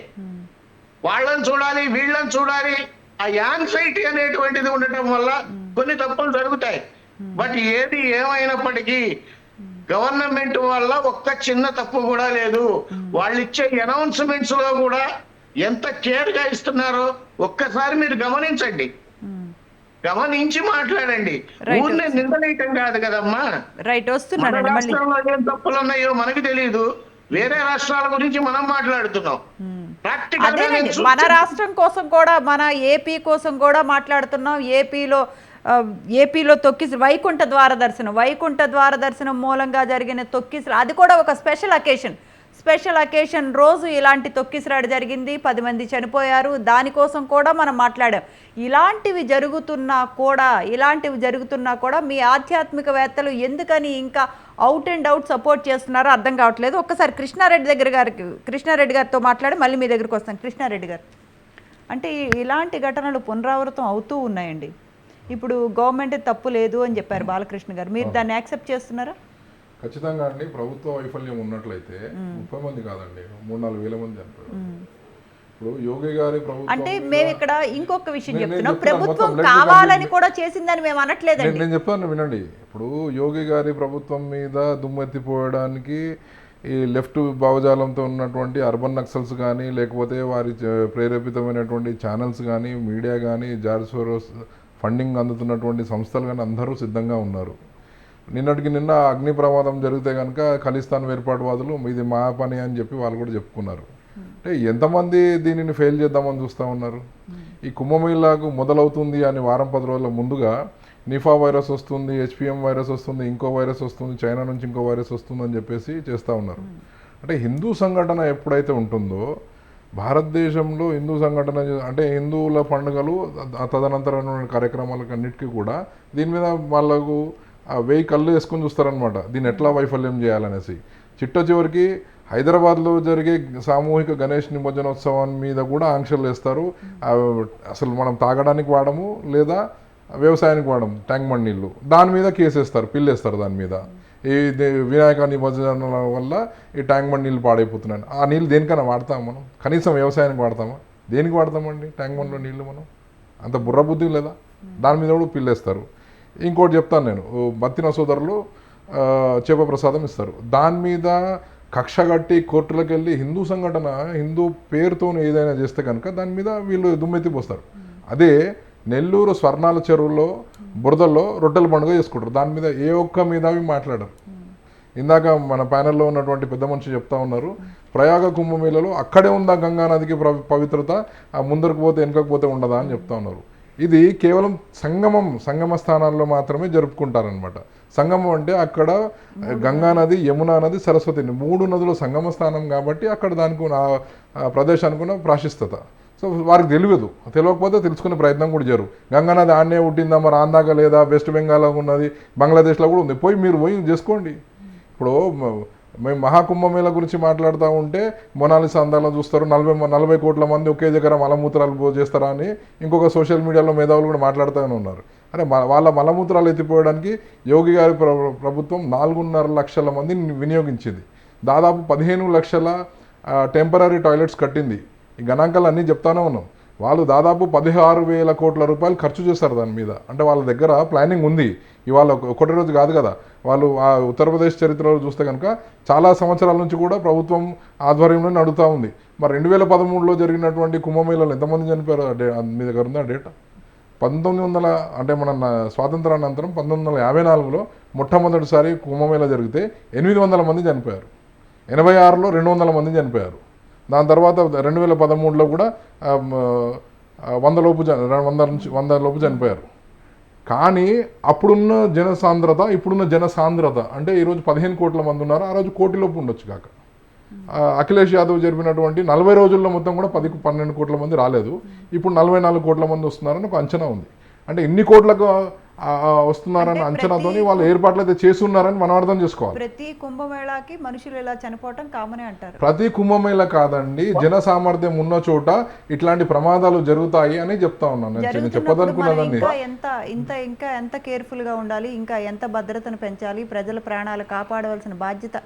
వాళ్ళని చూడాలి వీళ్ళని చూడాలి, ఆ యాంగ్జైటీ అనేటువంటిది ఉండటం వల్ల కొన్ని తప్పులు జరుగుతాయి. బట్ ఏది ఏమైనప్పటికీ గవర్నమెంట్ వల్ల ఒక్క చిన్న తప్పు కూడా లేదు. వాళ్ళు ఇచ్చే అనౌన్స్మెంట్స్ లో కూడా ఎంత కేర్ గా ఇస్తున్నారో ఒక్కసారి మీరు గమనించండి, గమనించి మాట్లాడండి. ఊరిని నిందలేయటం కాదు కదమ్మా. మన రాష్ట్రంలో ఏం తప్పులు ఉన్నాయో మనకి తెలియదు, వేరే రాష్ట్రాల గురించి మనం మాట్లాడుతున్నాం. మన రాష్ట్రం కోసం కూడా, మన ఏపీ కోసం కూడా మాట్లాడుతున్నాం. ఏపీలో తొక్కిసి వైకుంఠ ద్వార దర్శనం మూలంగా జరిగిన తొక్కిసలాట, అది కూడా ఒక స్పెషల్ అకేషన్ రోజు ఇలాంటి తొక్కిసలాట జరిగింది. 10 మంది చనిపోయారు. దానికోసం కూడా మనం మాట్లాడాం. ఇలాంటివి జరుగుతున్నా కూడా మీ ఆధ్యాత్మికవేత్తలు ఎందుకని ఇంకా అవుట్ అండ్ అవుట్ సపోర్ట్ చేస్తున్నారో అర్థం కావట్లేదు. ఒక్కసారి కృష్ణారెడ్డి గారితో మాట్లాడి మళ్ళీ మీ దగ్గరికి వస్తాను. కృష్ణారెడ్డి గారు, అంటే ఇలాంటి ఘటనలు పునరావృతం అవుతూ ఉన్నాయండి. ఇప్పుడు గవర్నమెంట్ తప్పు లేదు అని చెప్పారు బాలకృష్ణ గారు, మీరు దాన్ని యాక్సెప్ట్ చేస్తున్నారా? ఖచ్చితంగా అండి. ప్రభుత్వ వైఫల్యం ఉన్నట్లయితే 30 మంది కాదండి, 3-4 వేల మంది చనిపోయారు. ఇప్పుడు యోగి గారి ప్రభుత్వం అంటే మేము ఇక్కడ ఇంకొక విషయం చెప్తున్నాం, ప్రభుత్వం కావాలని కూడా చేసిందని మేము అనట్లేదండి. నేను చెప్తాను వినండి. ఇప్పుడు యోగి గారి ప్రభుత్వం మీద దుమ్మెత్తిపోయడానికి ఈ లెఫ్ట్ భావజాలంతో ఉన్నటువంటి అర్బన్ నక్సల్స్ కానీ, లేకపోతే వారి ప్రేరేపితమైనటువంటి ఛానల్స్ కానీ, మీడియా కానీ, జార్సోరోస్ ఫండింగ్ అందుతున్నటువంటి సంస్థలు కానీ అందరూ సిద్ధంగా ఉన్నారు. నిన్నటికి నిన్న అగ్ని ప్రమాదం జరిగితే కనుక ఖలిస్తాన్ వేర్పాటువాదులు ఇది మా పని అని చెప్పి వాళ్ళు కూడా చెప్పుకున్నారు. అంటే ఎంతమంది దీనిని ఫెయిల్ చేద్దామని చూస్తూ ఉన్నారు. ఈ కుంభమేళాకు మొదలవుతుంది అని వారం 10 రోజుల ముందుగా నిఫా వైరస్ వస్తుంది, హెచ్పిఎం వైరస్ వస్తుంది, ఇంకో వైరస్ వస్తుంది, చైనా నుంచి ఇంకో వైరస్ వస్తుంది అని చెప్పేసి చేస్తూ ఉన్నారు. అంటే హిందూ సంఘటన ఎప్పుడైతే ఉంటుందో భారతదేశంలో హిందూ సంఘటన అంటే హిందువుల పండుగలు తదనంతరమైన కార్యక్రమాలకు అన్నిటికీ కూడా దీని మీద వాళ్ళకు 1000 కళ్ళు వేసుకొని చూస్తారనమాట, దీన్ని ఎట్లా వైఫల్యం చేయాలనేసి. చివరికి హైదరాబాద్లో జరిగే సామూహిక గణేష్ నిమజ్జనోత్సవం మీద కూడా ఆంక్షలు వేస్తారు. అసలు మనం తాగడానికి వాడము లేదా వ్యవసాయానికి వాడము ట్యాంక్ బండ్ నీళ్ళు, దాని మీద కేసేస్తారు, పిల్లేస్తారు దాని మీద. ఈ వినాయక నిమజ్జనం వల్ల ఈ ట్యాంక్ బండ్ నీళ్ళు పాడైపోతున్నాయి. ఆ నీళ్ళు దేనికైనా వాడతాం మనం? కనీసం వ్యవసాయానికి వాడతామా? దేనికి వాడతామండి ట్యాంక్ బండ్లో నీళ్ళు? మనం అంత బుర్రబుద్ధి లేదా? దాని మీద కూడా పిల్లేస్తారు. ఇంకోటి చెప్తాను నేను, బత్తిన సోదరులు చేప ప్రసాదం ఇస్తారు, దాని మీద కక్ష కట్టి కోర్టులకు వెళ్ళి హిందూ సంఘటన హిందూ పేరుతో ఏదైనా చేస్తే కనుక దాని మీద వీళ్ళు దుమ్మెత్తిపోస్తారు. అదే నెల్లూరు స్వర్ణాల చెరువులో బురదల్లో రొట్టెల పండుగ చేసుకుంటారు, దాని మీద ఏ ఒక్క మీద మాట్లాడరు. ఇందాక మన ప్యానెల్లో ఉన్నటువంటి పెద్ద మనిషి చెప్తా ఉన్నారు, ప్రయాగ కుంభమేళలో అక్కడే ఉందా గంగా నదికి పవిత్రత, ఆ ముందరకు పోతే వెనకపోతే ఉండదా అని చెప్తా ఉన్నారు. ఇది కేవలం సంగమ స్థానాల్లో మాత్రమే జరుపుకుంటారనమాట. సంగమం అంటే అక్కడ గంగా నది, యమునా నది, సరస్వతి 3 నదుల సంగమ స్థానం కాబట్టి అక్కడ దానికి ఆ ప్రదేశానికి ఉన్న ప్రాశస్తత. సో వారికి తెలియకపోతే తెలుసుకునే ప్రయత్నం కూడా చేయరు. గంగా నది ఆడనే పుట్టిందా, మరి ఆందాక లేదా, వెస్ట్ బెంగాల్లో ఉన్నది, బంగ్లాదేశ్లో కూడా ఉంది, మీరు చేసుకోండి. ఇప్పుడు మేము మహాకుంభమేళ గురించి మాట్లాడుతూ ఉంటే మొనాలిసా అందాలను చూస్తారు, 40 కోట్ల మంది ఒకే దగ్గర మలమూత్రాలు చేస్తారా అని ఇంకొక సోషల్ మీడియాలో మేధావులు కూడా మాట్లాడుతూనే ఉన్నారు. అరే వాళ్ళ మలమూత్రాలు ఎత్తిపోయడానికి యోగి గారి ప్రభుత్వం 4.5 లక్షల మందిని వినియోగించింది. దాదాపు 15 లక్షల టెంపరీ టాయిలెట్స్ కట్టింది. ఈ గణాంకాలు అన్నీ చెప్తానే ఉన్నాం. వాళ్ళు దాదాపు 16,000 కోట్ల రూపాయలు ఖర్చు చేశారు దాని మీద. అంటే వాళ్ళ దగ్గర ప్లానింగ్ ఉంది. ఇవాళ ఒకటి రోజు కాదు కదా. వాళ్ళు ఆ ఉత్తరప్రదేశ్ చరిత్రలో చూస్తే కనుక చాలా సంవత్సరాల నుంచి కూడా ప్రభుత్వం ఆధ్వర్యంలో నడుస్తూ ఉంది. మరి 2013లో జరిగినటువంటి కుంభమేళలో ఎంతమంది చనిపోయారు? మీ దగ్గర ఉందా డేటా? 1900 అంటే మన స్వాతంత్రానంతరం 1954లో మొట్టమొదటిసారి కుంభమేళ జరిగితే 800 మంది చనిపోయారు. 86లో 200 మంది చనిపోయారు. దాని తర్వాత 2013లో కూడా 100 లోపు చనిపోయారు. కానీ అప్పుడున్న జనసాంద్రత ఇప్పుడున్న జనసాంద్రత అంటే ఈరోజు 15 కోట్ల మంది ఉన్నారు, ఆ రోజు కోటి లోపు ఉండొచ్చు కాక. అఖిలేష్ యాదవ్ జరిపినటువంటి 40 రోజుల్లో మొత్తం కూడా 12 కోట్ల మంది రాలేదు. ఇప్పుడు 44 కోట్ల మంది వస్తున్నారని ఒక అంచనా ఉంది. అంటే ఇన్ని కోట్లకు వస్తున్నారన్న అంచనాతోని వాళ్ళు ఏర్పాట్లు అయితే చేస్తున్నారని మనం అర్థం చేసుకోవాలి. ప్రతి కుంభమేళాకి మనుషులు ఇలా చనిపోవటం కామనే అంటారు. ప్రతి కుంభమేళ కాదండి, జన సామర్థ్యం ఉన్న చోట ఇట్లాంటి ప్రమాదాలు జరుగుతాయి అని చెప్తా ఉన్నాను. నేను చెప్పదనుకున్నదాన్ని ఇంకా ఎంత కేర్ఫుల్ గా ఉండాలి, ఇంకా ఎంత భద్రతను పెంచాలి, ప్రజల ప్రాణాలు కాపాడవలసిన బాధ్యత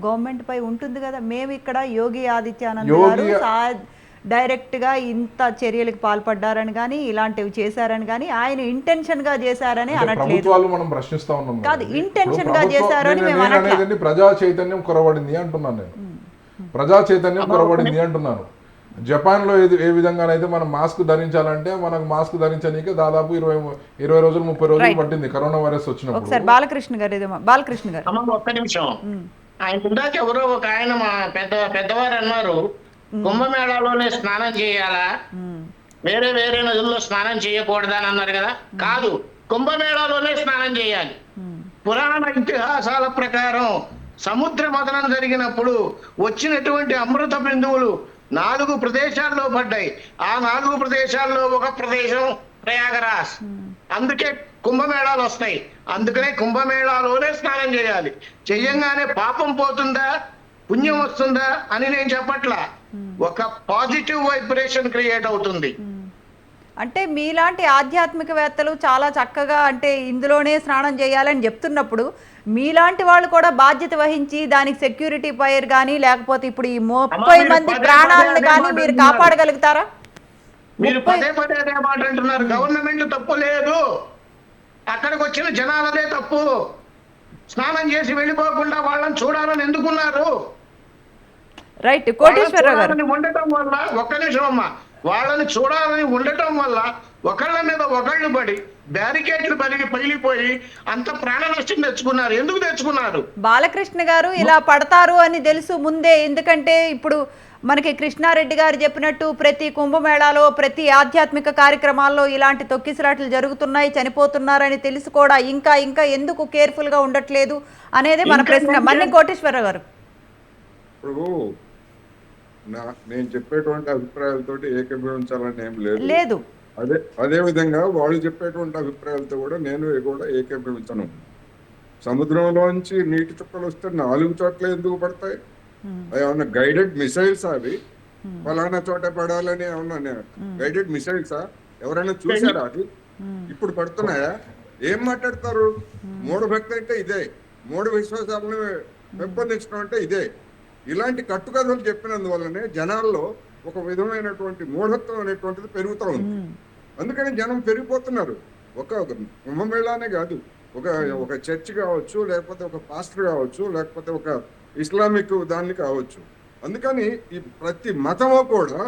గవర్నమెంట్ పై ఉంటుంది కదా. మేము ఇక్కడ యోగి ఆదిత్యానంద్ గారు డైరెక్ట్ గా ఇంత చర్యలకు పాల్పడ్డారని కానీ ఇలాంటివి చేశారని కానీ ఆయన ఇంటెన్షన్ గా చేశారని అనట్లేదు. మనం ప్రశ్నిస్తా ఉన్నాం కాదు, ఇంటెన్షన్ గా చేశారని మేము అనట్లేదు. ప్రజా చైతన్యం కొరబడింది అంటున్నాను నేను. ప్రజా చైతన్యం కొరబడింది అంటున్నాను. జపాన్ లో ఏ విధంగానైతే మనం మాస్క్ ధరించాలంటే మనకు మాస్క్ ధరించడానికి దాదాపు 20 రోజులు 30 రోజులు పట్టింది కరోనా వైరస్ వచ్చినప్పుడు. ఒకసారి బాలకృష్ణ గారు ఒక్క నిమిషం. ఆయన ఇందాక ఎవరో ఒక ఆయన మా పెద్దవారు అన్నారు, కుంభమేళాలోనే స్నానం చేయాలా, వేరే వేరే నదుల్లో స్నానం చేయకూడదా అని అన్నారు కదా. కాదు, కుంభమేళాలోనే స్నానం చేయాలి. పురాణ ఇతిహాసాల ప్రకారం సముద్ర మథనం జరిగినప్పుడు వచ్చినటువంటి అమృత బిందువులు 4 ప్రదేశాల్లో పడ్డాయి. ఆ 4 ప్రదేశాల్లో ఒక ప్రదేశం ప్రయాగరాజ్. అందుకే కుంభమేళాలు వస్తాయి. అందుకనే కుంభమేళాలోనే స్నానం చేయాలి. చెయ్యంగానే పాపం పోతుందా పుణ్యం వస్తుందా అని నేను చెప్పట్లా. ఒక పాజిటివ్ వైబ్రేషన్ క్రియేట్ అవుతుంది. అంటే మీలాంటి ఆధ్యాత్మికవేత్తలు చాలా చక్కగా అంటే ఇందులోనే స్నానం చేయాలని చెప్తున్నప్పుడు మీలాంటి వాళ్ళు కూడా బాధ్యత వహించి దానికి సెక్యూరిటీ ఫైర్ కానీ లేకపోతే ఇప్పుడు ఈ 30 మంది ప్రాణాలను కానీ మీరు కాపాడగలుగుతారా? మీరు పదే అదే మాట అంటున్నారు. గవర్నమెంట్ తప్పు లేదు, అక్కడికి వచ్చిన జనాలదే తప్పు. స్నానం చేసి వెళ్ళిపోకుండా వాళ్ళని చూడాలని ఎందుకున్నారు? రైట్, కోటేశ్వరరావు గారు. ఉండటం వల్ల ఒక్క నిమిషం అమ్మా, వాళ్ళని చూడాలని ఉండటం వల్ల ఒకళ్ళ మీద ఒకళ్ళు పడి బ్యారికేడ్లు పగిలిపోయి అంత ప్రాణ నష్టం తెచ్చుకున్నారు. ఎందుకు తెచ్చుకున్నారు? బాలకృష్ణ గారు ఇలా పడతారు అని తెలుసు ముందే. ఎందుకంటే ఇప్పుడు మనకి కృష్ణారెడ్డి గారు చెప్పినట్టు ప్రతి కుంభమేళాలో ప్రతి ఆధ్యాత్మిక కార్యక్రమాల్లో ఇలాంటి తొక్కిసలాట్లు జరుగుతున్నాయి, చనిపోతున్నారని తెలిసి కూడా ఇంకా ఎందుకు కేర్ఫుల్ గా ఉండట్లేదు అనేది మన ప్రశ్న. మన్ని కోటేశ్వరరావు గారు. ఇప్పుడు నేను చెప్పేటువంటి అభిప్రాయాలతోటి ఏకీభవించాలని ఏం లేదు. అదే విధంగా వాళ్ళు చెప్పేటువంటి అభిప్రాయాలతో కూడా నేను కూడా ఏకీభవించను. సముద్రంలోంచి నీటి చుక్కలు వస్తే 4 చోట్ల ఎందుకు పడతాయి? ఏమన్నా గైడెడ్ మిసైల్స్ అవి? ఫలానా చోట పడాలని ఏమన్నా గైడెడ్ మిసైల్సా? ఎవరైనా చూసారా అది? ఇప్పుడు పడుతున్నాయా? ఏం మాట్లాడతారు? మూఢభక్తి అంటే ఇదే, మూఢ విశ్వాసాలను పెంపొందించడం అంటే ఇదే. ఇలాంటి కట్టుకథలు చెప్పినందువల్లనే జనాల్లో ఒక విధమైనటువంటి మూఢత్వం అనేటువంటిది పెరుగుతూ ఉంది. అందుకని జనం పెరిగిపోతున్నారు. ఒక కుంభమేళానే కాదు, ఒక చర్చ్ కావచ్చు, లేకపోతే ఒక పాస్టర్ కావచ్చు, లేకపోతే ఒక ఇస్లామిక్ దాన్ని కావచ్చు. అందుకని ఈ ప్రతి మతము కూడా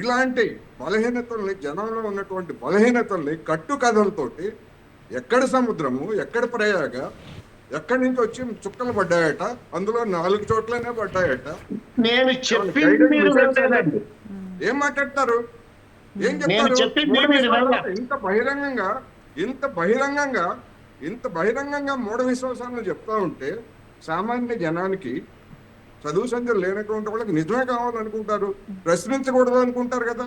ఇలాంటి బలహీనతల్ని, జనంలో ఉన్నటువంటి బలహీనతల్ని కట్టుకథలతోటి ఎక్కడ సముద్రము, ఎక్కడ ప్రయాగ, ఎక్కడి నుంచి వచ్చి చుక్కలు పడ్డాయట, అందులో 4 చోట్లనే పడ్డాయట. నేను ఏం మాట్లాడతారు? ఏం చెప్తారు? ఇంత బహిరంగంగా మూఢ విశ్వాసాలను చెప్తా ఉంటే సామాన్య జనానికి, చదువు సంఖ్యలు లేనటువంటి వాళ్ళకి నిజమే కావాలనుకుంటారు, ప్రశ్నించకూడదు అనుకుంటారు కదా.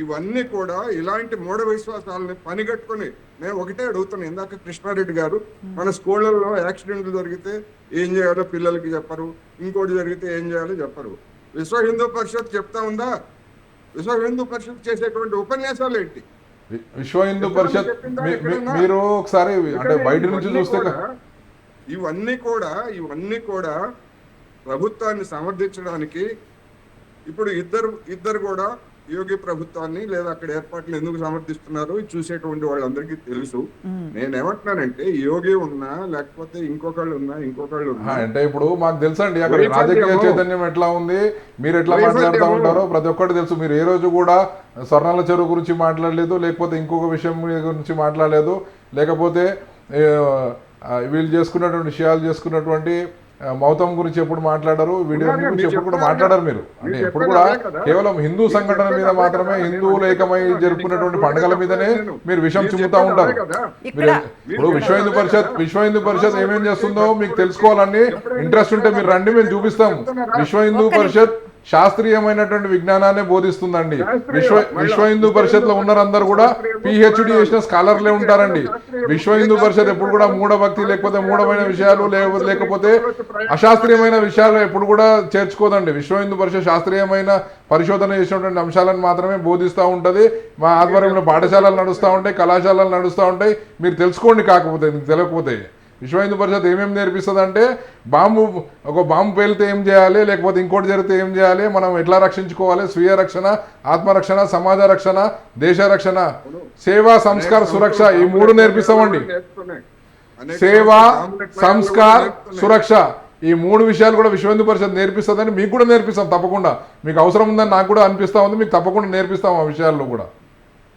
ఇవన్నీ కూడా ఇలాంటి మూఢ విశ్వాసాలని పనిగట్టుకుని నేను ఒకటే అడుగుతున్నాను. ఇందాక కృష్ణారెడ్డి గారు మన స్కూళ్ళల్లో యాక్సిడెంట్లు జరిగితే ఏం చేయాలో పిల్లలకి చెప్పరు, ఇంకోటి జరిగితే ఏం చేయాలో చెప్పరు. విశ్వ హిందూ పరిషత్ చెప్తా ఉందా? విశ్వ హిందూ పరిషత్ చేసేటువంటి ఉపన్యాసాలు ఏంటి? విశ్వ హిందూ పరిషత్ మీరు ఒకసారి అంటే బయట నుంచి చూస్తే ఇవన్నీ కూడా ప్రభుత్వాన్ని సమర్థించడానికి ఇప్పుడు ఇద్దరు కూడా యోగి ప్రభుత్వాన్ని లేదా అక్కడ ఏర్పాట్లు ఎందుకు సమర్థిస్తున్నారు చూసేటువంటి వాళ్ళందరికీ తెలుసు. నేనేమంటున్నానంటే యోగి ఉన్నా లేకపోతే ఇంకొకళ్ళు ఉన్నా అంటే ఇప్పుడు మాకు తెలుసండి అక్కడ రాజకీయ చైతన్యం ఎట్లా ఉంది, మీరు ఎట్లా మాట్లాడుతూ ఉంటారో ప్రతి ఒక్కటి తెలుసు. మీరు ఏ రోజు కూడా స్వర్ణాల చెరువు గురించి మాట్లాడలేదు, లేకపోతే ఇంకొక విషయం గురించి మాట్లాడలేదు, లేకపోతే వీళ్ళు చేసుకున్నటువంటి మౌతం గురించి ఎప్పుడు మాట్లాడరు, వీడియో గురించి ఎప్పుడు కూడా మాట్లాడరు. మీరు అంటే ఎప్పుడు కూడా కేవలం హిందూ సంఘటన మీద మాత్రమే, హిందువులు ఏకమై జరుపుకున్నటువంటి పండుగల మీదనే మీరు విషయం చిమ్ముతా ఉంటారు. మీరు ఇప్పుడు విశ్వ హిందూ పరిషత్ ఏమేం చేస్తుందో మీకు తెలుసుకోవాలని ఇంట్రెస్ట్ ఉంటే మీరు రండి, మేము చూపిస్తాము. విశ్వ హిందూ పరిషత్ శాస్త్రీయమైనటువంటి విజ్ఞానాన్ని బోధిస్తుందండి. విశ్వ హిందూ పరిషత్ లో ఉన్నారందరూ కూడా పిహెచ్డి చేసిన స్కాలర్లే ఉంటారండి. విశ్వ హిందూ పరిషత్ ఎప్పుడు కూడా మూఢభక్తి లేకపోతే మూఢమైన విషయాలు లేకపోతే అశాస్త్రీయమైన విషయాలు ఎప్పుడు కూడా చేర్చుకోదండి. విశ్వ హిందూ పరిషత్ శాస్త్రీయమైన పరిశోధన చేసినటువంటి అంశాలను మాత్రమే బోధిస్తూ ఉంటది. మా ఆధ్వర్యంలో పాఠశాలలు నడుస్తూ ఉంటాయి, కళాశాలలు నడుస్తూ ఉంటాయి. మీరు తెలుసుకోండి. కాకపోతే మీకు తెలియకపోతే విశ్వ హిందూ పరిషత్ ఏమేమి నేర్పిస్తుంది అంటే ఒక బాంబు పేలితే ఏం చేయాలి, లేకపోతే ఇంకోటి జరిగితే ఏం చేయాలి, మనం ఎట్లా రక్షించుకోవాలి, స్వీయ రక్షణ, ఆత్మరక్షణ, సమాజ రక్షణ, దేశ రక్షణ, సేవా సంస్కార సురక్ష, ఈ 3 నేర్పిస్తామండి. సేవా సంస్కార్ సురక్ష ఈ 3 విషయాలు కూడా విశ్వ హిందూ పరిషత్ నేర్పిస్తుందని మీకు కూడా నేర్పిస్తాం. తప్పకుండా మీకు అవసరం ఉందని నాకు కూడా అనిపిస్తా ఉంది. మీకు తప్పకుండా నేర్పిస్తాం ఆ విషయాల్లో కూడా.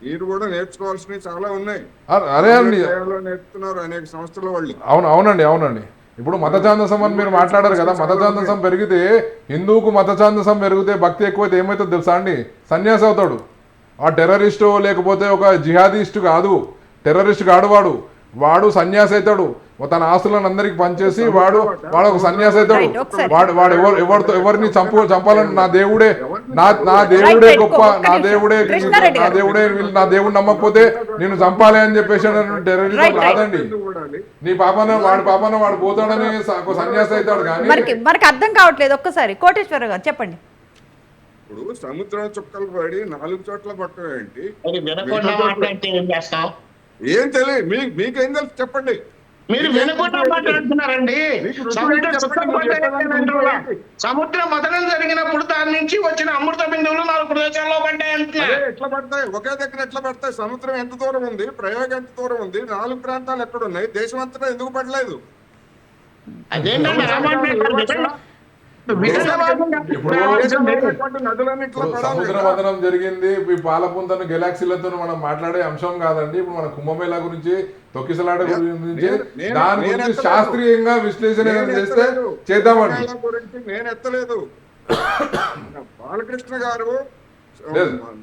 మీరు కూడా నేర్చుకోవాల్సినవి చాలా ఉన్నాయి. అదే అండి, నేర్పుతున్నారు అనేక సంస్థల వాళ్ళు. అవునండి. ఇప్పుడు మతఛాందసం అని మీరు మాట్లాడారు కదా, మతఛాందసం పెరిగితే హిందువుకు మతఛాందసం పెరిగితే భక్తి ఎక్కువైతే ఏమవుతుందో తెలుసా అండి? సన్యాసి అవుతాడు. ఆ టెర్రరిస్టు లేకపోతే ఒక జిహాదిస్టు కాదు, టెర్రరిస్ట్ కాడు వాడు సన్యాసి అవుతాడు. తన ఆస్తులను అందరికి పనిచేసి వాడు ఒక సన్యాసి అవుతాడు. వాడు ఎవరిని చంపాలని నా దేవుడే గొప్ప, నా దేవుడు నమ్మకపోతే నేను చంపాలి అని చెప్పేసి టెర్రరిజం కాదండి. నీ వాడి వాడు పోతాడని సన్యాసి అవుతాడు. కానీ మనకి అర్థం కావట్లేదు. ఒక్కసారి కోటేశ్వర గారు చెప్పండి. ఇప్పుడు సముద్రం చుక్కలు పడి 4 చోట్ల పట్టడం ఏంటి? ఏం తెలియదు మీకేం తెలుసు చెప్పండి. మీరు వినకుండా మాట్లాడుతున్నారండి. సముద్ర మథనం జరిగినప్పుడు దాని నుంచి వచ్చిన అమృత బిందువులు 4 ప్రదేశాల్లో పడ్డాయి అంటున్నారు. ఎట్లా పడతాయి? ఒకే దగ్గర ఎట్లా పడతాయి? సముద్రం ఎంత దూరం ఉంది, ప్రయోగం ఎంత దూరం ఉంది, 4 ప్రాంతాలు ఎక్కడ ఉన్నాయి, దేశం అంతటా ఎందుకు పడలేదు? అదేంటంటే సముద్ర మథనం జరిగింది. ఈ పాలపుంతను గెలాక్సీలతో మనం మాట్లాడే అంశం కాదండి. ఇప్పుడు మన కుంభమేళా గురించి, తొక్కిసలాట గురించి, దాని గురించి శాస్త్రీయంగా విశ్లేషణ చేస్తే చేద్దామండి. నేను ఎత్తలేదు. బాలకృష్ణ గారు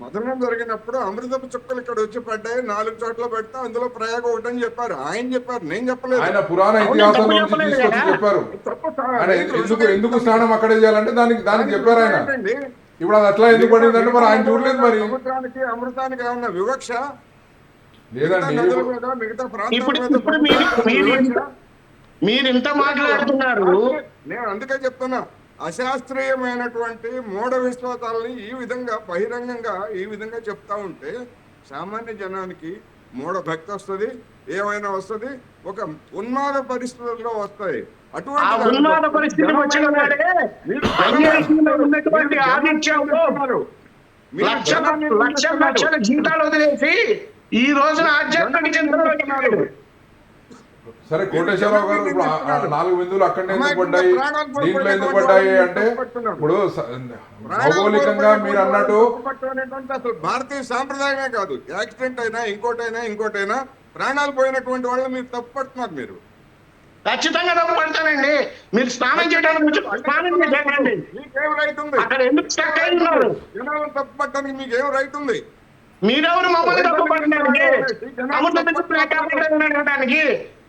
మదనం జరిగినప్పుడు అమృతపు చుక్కలు ఇక్కడ వచ్చి పడ్డాయి, 4 చోట్ల పెడితే అందులో ప్రయోగం ఒకటని చెప్పారు. ఆయన చెప్పారు, నేను చెప్పలేదు. ఆయన పురాణ ఇతిహాసం నుంచి తీసుకొచ్చి చెప్పారు. ఎందుకు స్నానం అక్కడే చేయాలంటే దానికి చెప్పారు ఆయన. ఇప్పుడు అది అట్లా ఎందుకు పడిందంటే మరి ఆయన చూడలేదు. మరి అమృతానికి ఏమన్నా వివక్ష లేదండి. మిగతా మీరు ఇంత మాట్లాడుతున్నారు. నేను అందుకే చెప్తున్నా, అశాస్త్రీయమైనటువంటి మూఢ విశ్వాసాలని ఈ విధంగా బహిరంగంగా ఈ విధంగా చెప్తా ఉంటే సామాన్య జనానికి మూఢ భక్తి వస్తుంది, ఏమైనా వస్తుంది, ఒక ఉన్మాద పరిస్థితుల్లో వస్తాయి. అటువంటి ఉన్మాద పరిస్థితి వచ్చిన లక్షల జీతాలు వదిలేసి ఈ రోజున ఆధ్యాత్మిక చింతనలో సరే కోటేశ్వరరావు గారు, ఇప్పుడు 4 బిందువులు అక్కడనే ఎందుకు పడ్డాయి, దీంట్లో ఎందుకు పడ్డాయి అంటే ఇప్పుడు భౌగోళికంగా మీరు అన్నట్టు అసలు భారతీయ సాంప్రదాయమే కాదు. యాక్సిడెంట్ అయినా ఇంకోటైనా ప్రాణాలు పోయినటువంటి వాళ్ళు మీరు తప్పు పడుతున్నారు. మీరు ఖచ్చితంగా తప్పు పడతానండి. మీరు స్నానం చేయడానికి మీకేం రైట్ ఉంది? అక్కడ ఎందుకు స్టక్ అయి ఉన్నారు? జనాలను తప్పు పట్టడానికి మీకేం రైట్ ఉంది? మీరెవరు మమ్మల్ని తప్పు పట్టడానికి?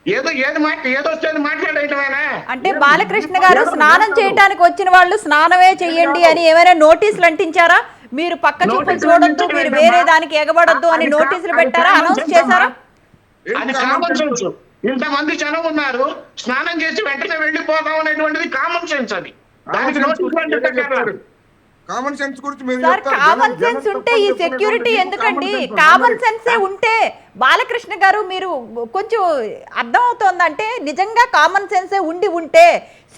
ఏదొచ్చేది మాట్లాడేటమేనా? అంటే బాలకృష్ణ గారు స్నానం చేయడానికి వచ్చిన వాళ్ళు స్నానమే చెయ్యండి అని ఏమైనా నోటీసులు అంటించారా? మీరు పక్క చూపులు చూడొద్దు, మీరు వేరే దానికి ఎగబడొద్దు అని నోటీసులు పెట్టారా, అనౌన్స్ చేశారా? అది కామన్ సెన్స్. ఇంతమంది జనం ఉన్నారు, స్నానం చేసి వెంటనే వెళ్ళిపోతాం అనేటువంటిది కామన్ సెన్స్. అది దానికి నోటీసులు కామన్ సెన్స్ గురించి మీరు సార్ చెప్తారు. కామన్ జనం సెన్స్ ఉంటే తప్పని ఈ చెప్పినటువంటి సెక్యూరిటీ మీకు ఎందుకండి? common sense ఉందా కామన్ మరి? సెన్సే ఉంటే బాలకృష్ణ గారు మీరు కొంచెం అర్థమవుతోందంటే నిజంగా కామన్ సెన్సే ఉంటే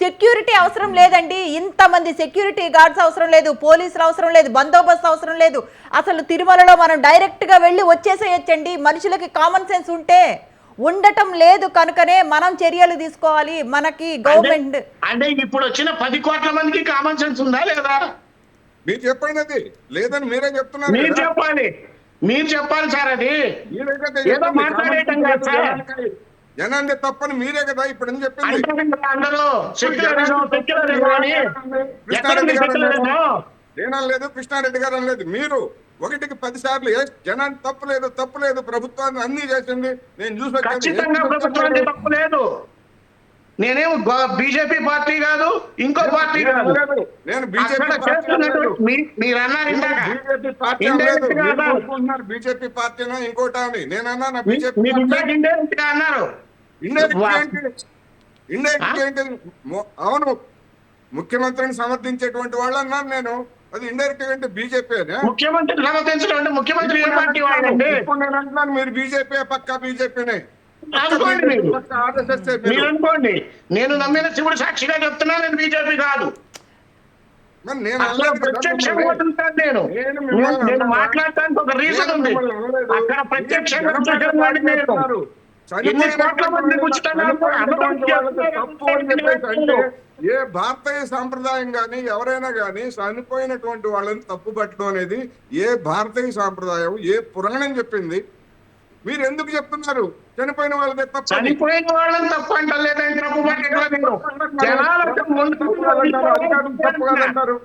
సెక్యూరిటీ అవసరం లేదండి. ఇంతమంది సెక్యూరిటీ గార్డ్స్ అవసరం లేదు, పోలీసులు అవసరం లేదు, బందోబస్తు అవసరం లేదు. అసలు తిరుమలలో మనం డైరెక్ట్గా వెళ్ళి వచ్చేసేయచ్చండి. మనుషులకి కామన్ సెన్స్ ఉంటే ఉండటం లేదు కనుకనే మనం చర్యలు తీసుకోవాలి. మనకి గవర్నమెంట్ అంటే ఇప్పుడు వచ్చిన 10 కోట్ల మందికి కామన్ సెన్స్ ఉందా లేదా? మీరు చెప్పండి అది లేదని మీరే చెప్తున్నారు మీరు కదా. చెప్పాలి, మీరు చెప్పాలి సార్. అది మీరే కదా ఏదో చెప్పింది. మాట్లాడేయటం కామన్ కాదు సెన్స్ సార్. జనానికి జనాన్ని తప్పని మీరే కదా ఇప్పుడు ఏం చెప్పింది. అంటే అందరూ సెక్యులరిజం అని ఎక్కడుంది సెక్యులరిజం? లేదు కృష్ణారెడ్డి గారు అనలేదు. మీరు 1కి 10 సార్లు జనాన్ని తప్పు లేదు ప్రభుత్వాన్ని అన్ని చేసింది నేను చూసి వచ్చాను. ఖచ్చితంగా ప్రభుత్వానికి తప్పు లేదు. నేనేం బీజేపీ పార్టీ కాదు, ఇంకో పార్టీ కాదు. నేను బీజేపీ మీరు అన్నారు ఇందాక పార్టీ ఇండైరెక్ట్ గా బీజేపీ పార్టీనా ఇంకోటా అని నేనన్నా నా మీరు బీజేపీ ఇందాక ఇండైరెక్ట్ గా అన్నారు. ఇండైరెక్ట్ ఏంటి? అవును, ముఖ్యమంత్రిని సమర్థించేటువంటి వాళ్ళు అన్నాను నేను. అది ఇండైరెక్ట్ అంటే బీజేపీ అని. ముఖ్యమంత్రి సమర్థించడం అంటే ముఖ్యమంత్రి ఏ పార్టీ వాళ్ళండి? ఇప్పుడు నేను అంటున్నాను మీరు బీజేపీ పక్కా బీజేపీనే అనుకోండి, మీరు మరి అనుకోండి. నేను నమ్మిన శివుడు సాక్షిగా చెప్తున్నా, నేను బీజేపీ కాదు. నేను అసలు ప్రత్యక్షంగా వదులుతాను. నేను మాట్లాడటానికి ఒక రీజన్ ఉంది. అక్కడ ప్రత్యక్షంగా చూసిన వాడిని నేను. ఎన్ని కోట్ల మంది ఉచితంగా తప్పు అని చెప్పేసి అంటే ఏ భారతీయ సాంప్రదాయం గాని ఎవరైనా గాని చనిపోయినటువంటి వాళ్ళని తప్పు పట్టడం అనేది ఏ భారతీయ సాంప్రదాయం, ఏ పురాణం చెప్పింది? మీరు ఎందుకు చెప్తున్నారు చనిపోయిన వాళ్ళకి తప్పు? చనిపోయిన వాళ్ళని తప్పు అంటలేదండి. తప్పు కాదంటారు.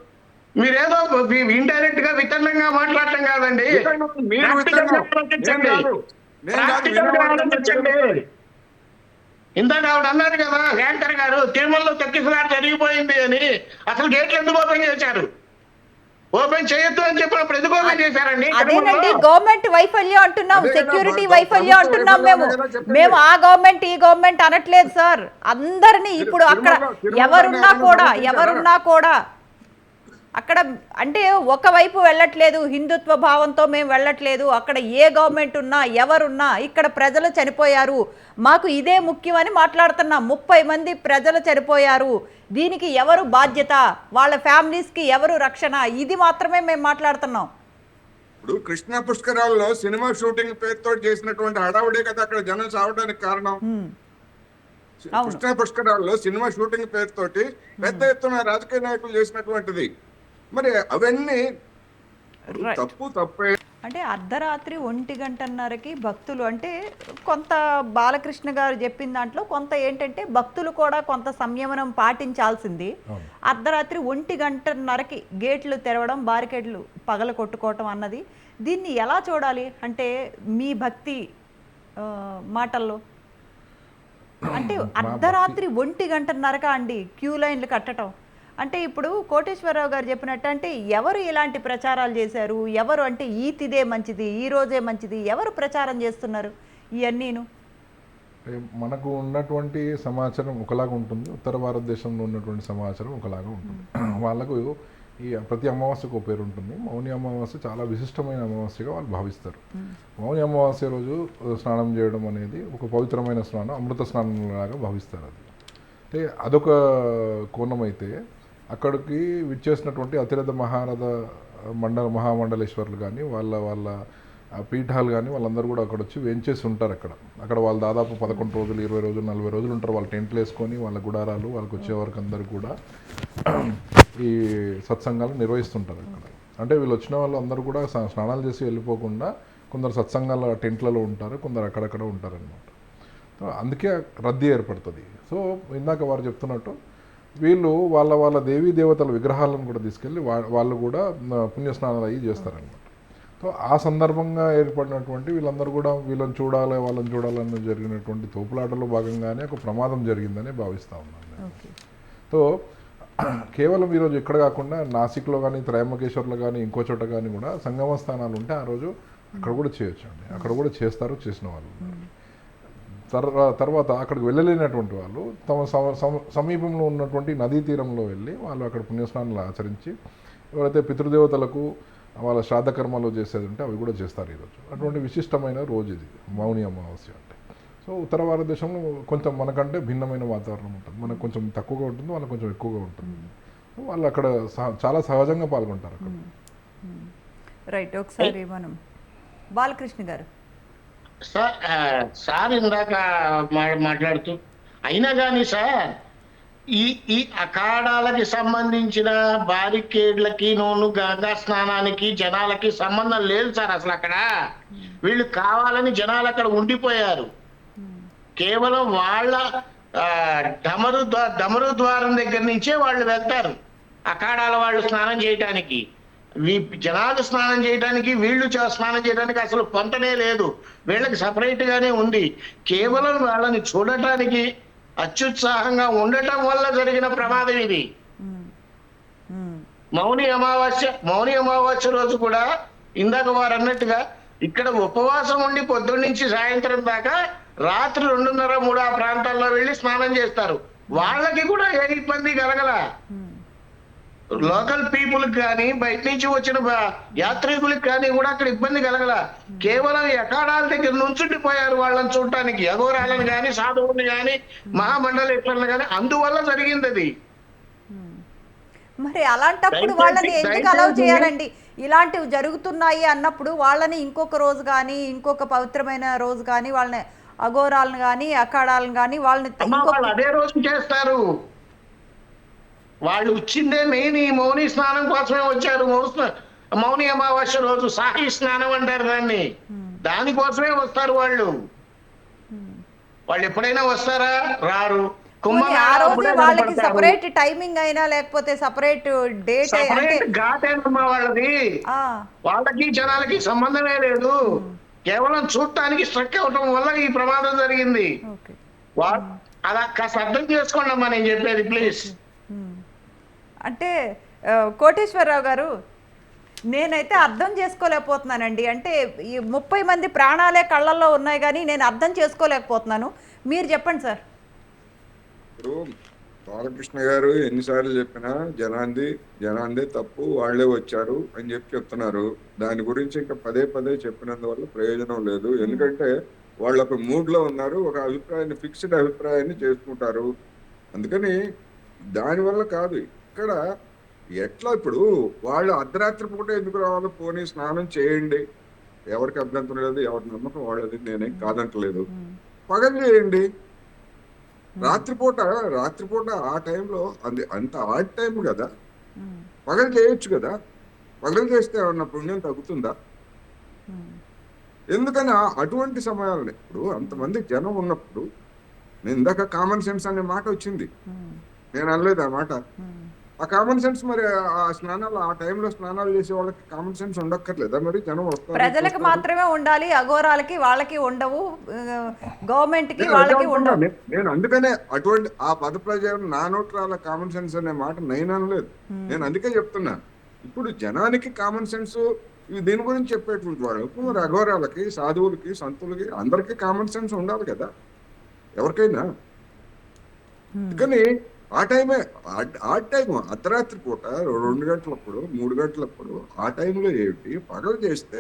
మీరేదో ఇండైరెక్ట్ గా వితరణంగా మాట్లాడటం కాదండి. మీరు ఇందాక ఆవిడ అన్నారు కదా యాంకర్ గారు, తిరుమలలో తొక్కిసలాట జరిగిపోయింది అని. అసలు గేట్లు ఎందుకు ఓపెన్ చేశారు? ఓపెన్ చేయొద్దు అని చెప్పినప్పుడు ఎందుకు ఓపెన్ చేశారండి? అదేనండి గవర్నమెంట్ వైఫల్యం అంటున్నాం, సెక్యూరిటీ వైఫల్యం అంటున్నాం. మేము ఆ గవర్నమెంట్ ఈ గవర్నమెంట్ అనట్లేదు సార్. అందరినీ ఇప్పుడు అక్కడ ఎవరున్నా కూడా అక్కడ అంటే ఒకవైపు వెళ్ళట్లేదు, హిందుత్వ భావంతో మేము వెళ్ళట్లేదు. అక్కడ ఏ గవర్నమెంట్ ఉన్నా ఎవరున్నా ఇక్కడ ప్రజలు చనిపోయారు, మాకు ఇదే ముఖ్యమని మాట్లాడుతున్నాం. 30 మంది ప్రజలు చనిపోయారు, దీనికి ఎవరు బాధ్యత, వాళ్ళ ఫ్యామిలీస్కి ఎవరు రక్షణ, ఇది మాత్రమే మేము మాట్లాడుతున్నాం. ఇప్పుడు కృష్ణా పుష్కరాల్లో సినిమా షూటింగ్ పేరుతో చేసినటువంటి హడావుడే కదా అక్కడ జనం చావడానికి కారణం. కృష్ణా పుష్కరాల్లో సినిమా షూటింగ్ పేరుతోటి పెద్ద ఎత్తున రాజకీయ నాయకులు చేసినటువంటిది. మరి అవన్నీ తప్పే. అంటే అర్ధరాత్రి 1:30కి భక్తులు అంటే కొంత బాలకృష్ణ గారు చెప్పిన దాంట్లో కొంత ఏంటంటే భక్తులు కూడా కొంత సంయమనం పాటించాల్సింది. అర్ధరాత్రి 1:30కి గేట్లు తెరవడం, బారికేడ్లు పగల కొట్టుకోవటం అన్నది దీన్ని ఎలా చూడాలి? అంటే మీ భక్తి మాటల్లో అంటే అర్ధరాత్రి 1:30కా అండి క్యూ లైన్లు కట్టడం అంటే ఇప్పుడు కోటేశ్వరరావు గారు చెప్పినట్టు అంటే ఎవరు ఇలాంటి ప్రచారాలు చేశారు, ఎవరు అంటే ఈతిదే మంచిది, ఈ రోజే మంచిది, ఎవరు ప్రచారం చేస్తున్నారు ఇవన్నీను? మనకు ఉన్నటువంటి సమాచారం ఒకలాగా ఉంటుంది, ఉత్తర భారతదేశంలో ఉన్నటువంటి సమాచారం ఒకలాగా ఉంటుంది. వాళ్ళకు ఈ ప్రతి అమావాస్యకు ఒక పేరు ఉంటుంది. మౌని అమావాస్య చాలా విశిష్టమైన అమావాస్యగా వాళ్ళు భావిస్తారు. మౌని అమావాస్య రోజు స్నానం చేయడం అనేది ఒక పవిత్రమైన స్నానం, అమృత స్నానం లాగా భావిస్తారు. అది అంటే అదొక కోణం అయితే అక్కడికి విచ్చేసినటువంటి అతిరథ మహామండలేశ్వర్లు కానీ వాళ్ళ పీఠాలు కానీ వాళ్ళందరూ కూడా అక్కడ వచ్చి వేంచేసి ఉంటారు. అక్కడ వాళ్ళు దాదాపు 11 రోజులు 20 రోజులు 40 రోజులు ఉంటారు. వాళ్ళు టెంట్లు వేసుకొని వాళ్ళ గుడారాలు వాళ్ళకి వచ్చే వరకు అందరూ కూడా ఈ సత్సంగాలు నిర్వహిస్తుంటారు అక్కడ. అంటే వీళ్ళు వచ్చిన వాళ్ళు అందరూ కూడా స్నానాలు చేసి వెళ్ళిపోకుండా కొందరు సత్సంగాల టెంట్లలో ఉంటారు, కొందరు అక్కడక్కడ ఉంటారనమాట. అందుకే రద్దీ ఏర్పడుతుంది. సో ఇందాక వారు చెప్తున్నట్టు వీళ్ళు వాళ్ళ దేవీ దేవతల విగ్రహాలను కూడా తీసుకెళ్ళి వాళ్ళు కూడా పుణ్యస్నానాలు అయ్యి చేస్తారనమాట. సో ఆ సందర్భంగా ఏర్పడినటువంటి వీళ్ళందరూ కూడా వాళ్ళని చూడాలని జరిగినటువంటి తోపులాటలో భాగంగానే ఒక ప్రమాదం జరిగిందని భావిస్తూ ఉన్నాను. సో కేవలం ఈరోజు ఇక్కడ కాకుండా నాసిక్లో కానీ త్రయంబకేశ్వర్లో కానీ ఇంకో చోట కానీ కూడా సంగమ స్థానాలు ఉంటే ఆ రోజు అక్కడ కూడా చేయొచ్చు అండి. అక్కడ కూడా చేసిన వాళ్ళు. తర్వాత అక్కడికి వెళ్ళలేనటువంటి వాళ్ళు తమ సమీపంలో ఉన్నటువంటి నదీ తీరంలో వెళ్ళి వాళ్ళు అక్కడ పుణ్యస్నానాలు ఆచరించి ఎవరైతే పితృదేవతలకు వాళ్ళ శ్రాద్ధ కర్మలు చేసేది ఉంటే అవి కూడా చేస్తారు ఈరోజు. అటువంటి విశిష్టమైన రోజు ఇది మౌని అమావాస్య అంటే. సో ఉత్తర భారతదేశంలో కొంచెం మనకంటే భిన్నమైన వాతావరణం ఉంటుంది. మనకు కొంచెం తక్కువగా ఉంటుంది, వాళ్ళకి కొంచెం ఎక్కువగా ఉంటుంది. వాళ్ళు అక్కడ చాలా సహజంగా పాల్గొంటారు అక్కడ. రైట్, ఒకసారి మనం బాలకృష్ణ గారు. సార్ ఇందాక మాట్లాడుతూ అయినా కానీ సార్ ఈ అఖాడాలకి సంబంధించిన బారికేడ్లకి నోను గంగా స్నానానికి జనాలకి సంబంధం లేదు సార్. అసలు అక్కడ వీళ్ళు కావాలని జనాలు అక్కడ ఉండిపోయారు. కేవలం వాళ్ళ డమరు ద్వారం దగ్గర నుంచే వాళ్ళు వెళ్తారు అఖాడాల వాళ్ళు స్నానం చేయటానికి. జనాలు స్నానం చేయడానికి వీళ్ళు స్నానం చేయడానికి అసలు పొంతనే లేదు. వీళ్ళకి సపరేట్ గానే ఉంది. కేవలం వాళ్ళని చూడటానికి అత్యుత్సాహంగా ఉండటం వల్ల జరిగిన ప్రమాదం ఇది. మౌని అమావాస్య రోజు కూడా ఇందాక వారు అన్నట్టుగా ఇక్కడ ఉపవాసం ఉండి పొద్దున్న నుంచి సాయంత్రం దాకా రాత్రి 2:30-3 ఆ ప్రాంతాల్లో వెళ్ళి స్నానం చేస్తారు. వాళ్ళకి కూడా ఏ ఇబ్బంది కలగల. లోకల్ పీపుల్ కానీ బయట నుంచి వచ్చిన యాత్రికులకు కానీ కూడా అక్కడ ఇబ్బంది కలగల. కేవలం అఖాడాల దగ్గర నుంచుండిపోయారు వాళ్ళని చూడటానికి, అఘోరాలను కానీ సాధువుని కానీ మహామండలేశ్వరులను కానీ. అందువల్ల జరిగింది అది. మరి అలాంటప్పుడు వాళ్ళని ఎందుకు అలౌ చేయాలండి? ఇలాంటివి జరుగుతున్నాయి అన్నప్పుడు వాళ్ళని ఇంకొక రోజు కానీ ఇంకొక పవిత్రమైన రోజు కానీ వాళ్ళని అఘోరాలను కానీ అఖాడాలను కానీ వాళ్ళని వాళ్ళు అదే రోజు చేస్తారు. వాళ్ళు వచ్చిందే మెయిన్ ఈ మౌని స్నానం కోసమే వచ్చారు. మౌని అమావాస్య రోజు సాహి స్నానం అంటారు దాన్ని. దానికోసమే వస్తారు వాళ్ళు. వాళ్ళు ఎప్పుడైనా వస్తారా? రారు. ఆ రోజు వాళ్ళకి సపరేట్ టైమింగ్ అయినా లేకపోతే సపరేట్ డేట్ ఘాటేనమ్మా వాళ్ళది. వాళ్ళకి జనాలకి సంబంధమే లేదు. కేవలం చూడటానికి స్ట్రక్ అవటం వల్ల ఈ ప్రమాదం జరిగింది. అలా కాస్త అర్థం చేసుకోండి అమ్మా నేను చెప్పేది ప్లీజ్. అంటే కోటేశ్వరరావు గారు, నేనైతే అర్థం చేసుకోలేకపోతున్నానండి. అంటే ఈ 30 మంది ప్రాణాలే కళ్ళల్లో ఉన్నాయి కానీ నేను అర్థం చేసుకోలేకపోతున్నాను. మీరు చెప్పండి సార్. ఇప్పుడు బాలకృష్ణ గారు ఎన్నిసార్లు చెప్పినా జనాందే తప్పు, వాళ్లే వచ్చారు అని చెప్తున్నారు. దాని గురించి ఇంకా పదే చెప్పినందువల్ల ప్రయోజనం లేదు. ఎందుకంటే వాళ్ళు ఒక మూడ్ లో ఉన్నారు, ఒక అభిప్రాయాన్ని ఫిక్స్డ్ అభిప్రాయాన్ని చేసుకుంటారు. అందుకని దానివల్ల కాదు. ఇక్కడ ఎట్లా ఇప్పుడు వాళ్ళు అర్ధరాత్రి పూట ఎందుకు రావాలో, పోనీ స్నానం చేయండి, ఎవరికి అభ్యంతరం లేదు, ఎవరి నమ్మకం వాళ్ళది, నేనేం కాదంటలేదు. పగలు చేయండి. రాత్రిపూట ఆ టైంలో అంత ఆడ్ టైం కదా, పగలు చేయొచ్చు కదా. పగలు చేస్తే ఏమన్నా పుణ్యం తగ్గుతుందా? ఎందుకని అటువంటి సమయాలని ఇప్పుడు అంతమంది జనం ఉన్నప్పుడు, నేను ఇందాక కామన్ సెన్స్ అనే మాట వచ్చింది, నేను అనలేదు ఆ మాట. ఆ కామన్ సెన్స్ మరి ఆ స్నానాలు ఆ టైంలో స్నానాలు చేసే వాళ్ళకి కామన్ సెన్స్ ఉండక్కర్లేదా? మరి జనం వస్తారు, ప్రజలకు మాత్రమే ఉండాలి, అఘోరాలకి వాళ్ళకి ఉండవు, గవర్నమెంట్ కి వాళ్ళకి ఉండవు. నేను అందుకనే అటువంటి ఆ పద ప్రజలు నా నోట్ల కామన్ సెన్స్ అనే మాట నేను అనలేదు. నేను అందుకే చెప్తున్నా, ఇప్పుడు జనానికి కామన్ సెన్స్ దీని గురించి చెప్పేటువంటి వాళ్ళు మరి అఘోరాలకి, సాధువులకి, సంతులకి అందరికీ కామన్ సెన్స్ ఉండాలి కదా ఎవరికైనా. కానీ ఆ టైమే ఆ టైం అర్ధరాత్రి పూట 2 గంటలప్పుడు 3 గంటలప్పుడు ఆ టైంలో ఏమిటి పగలు చేస్తే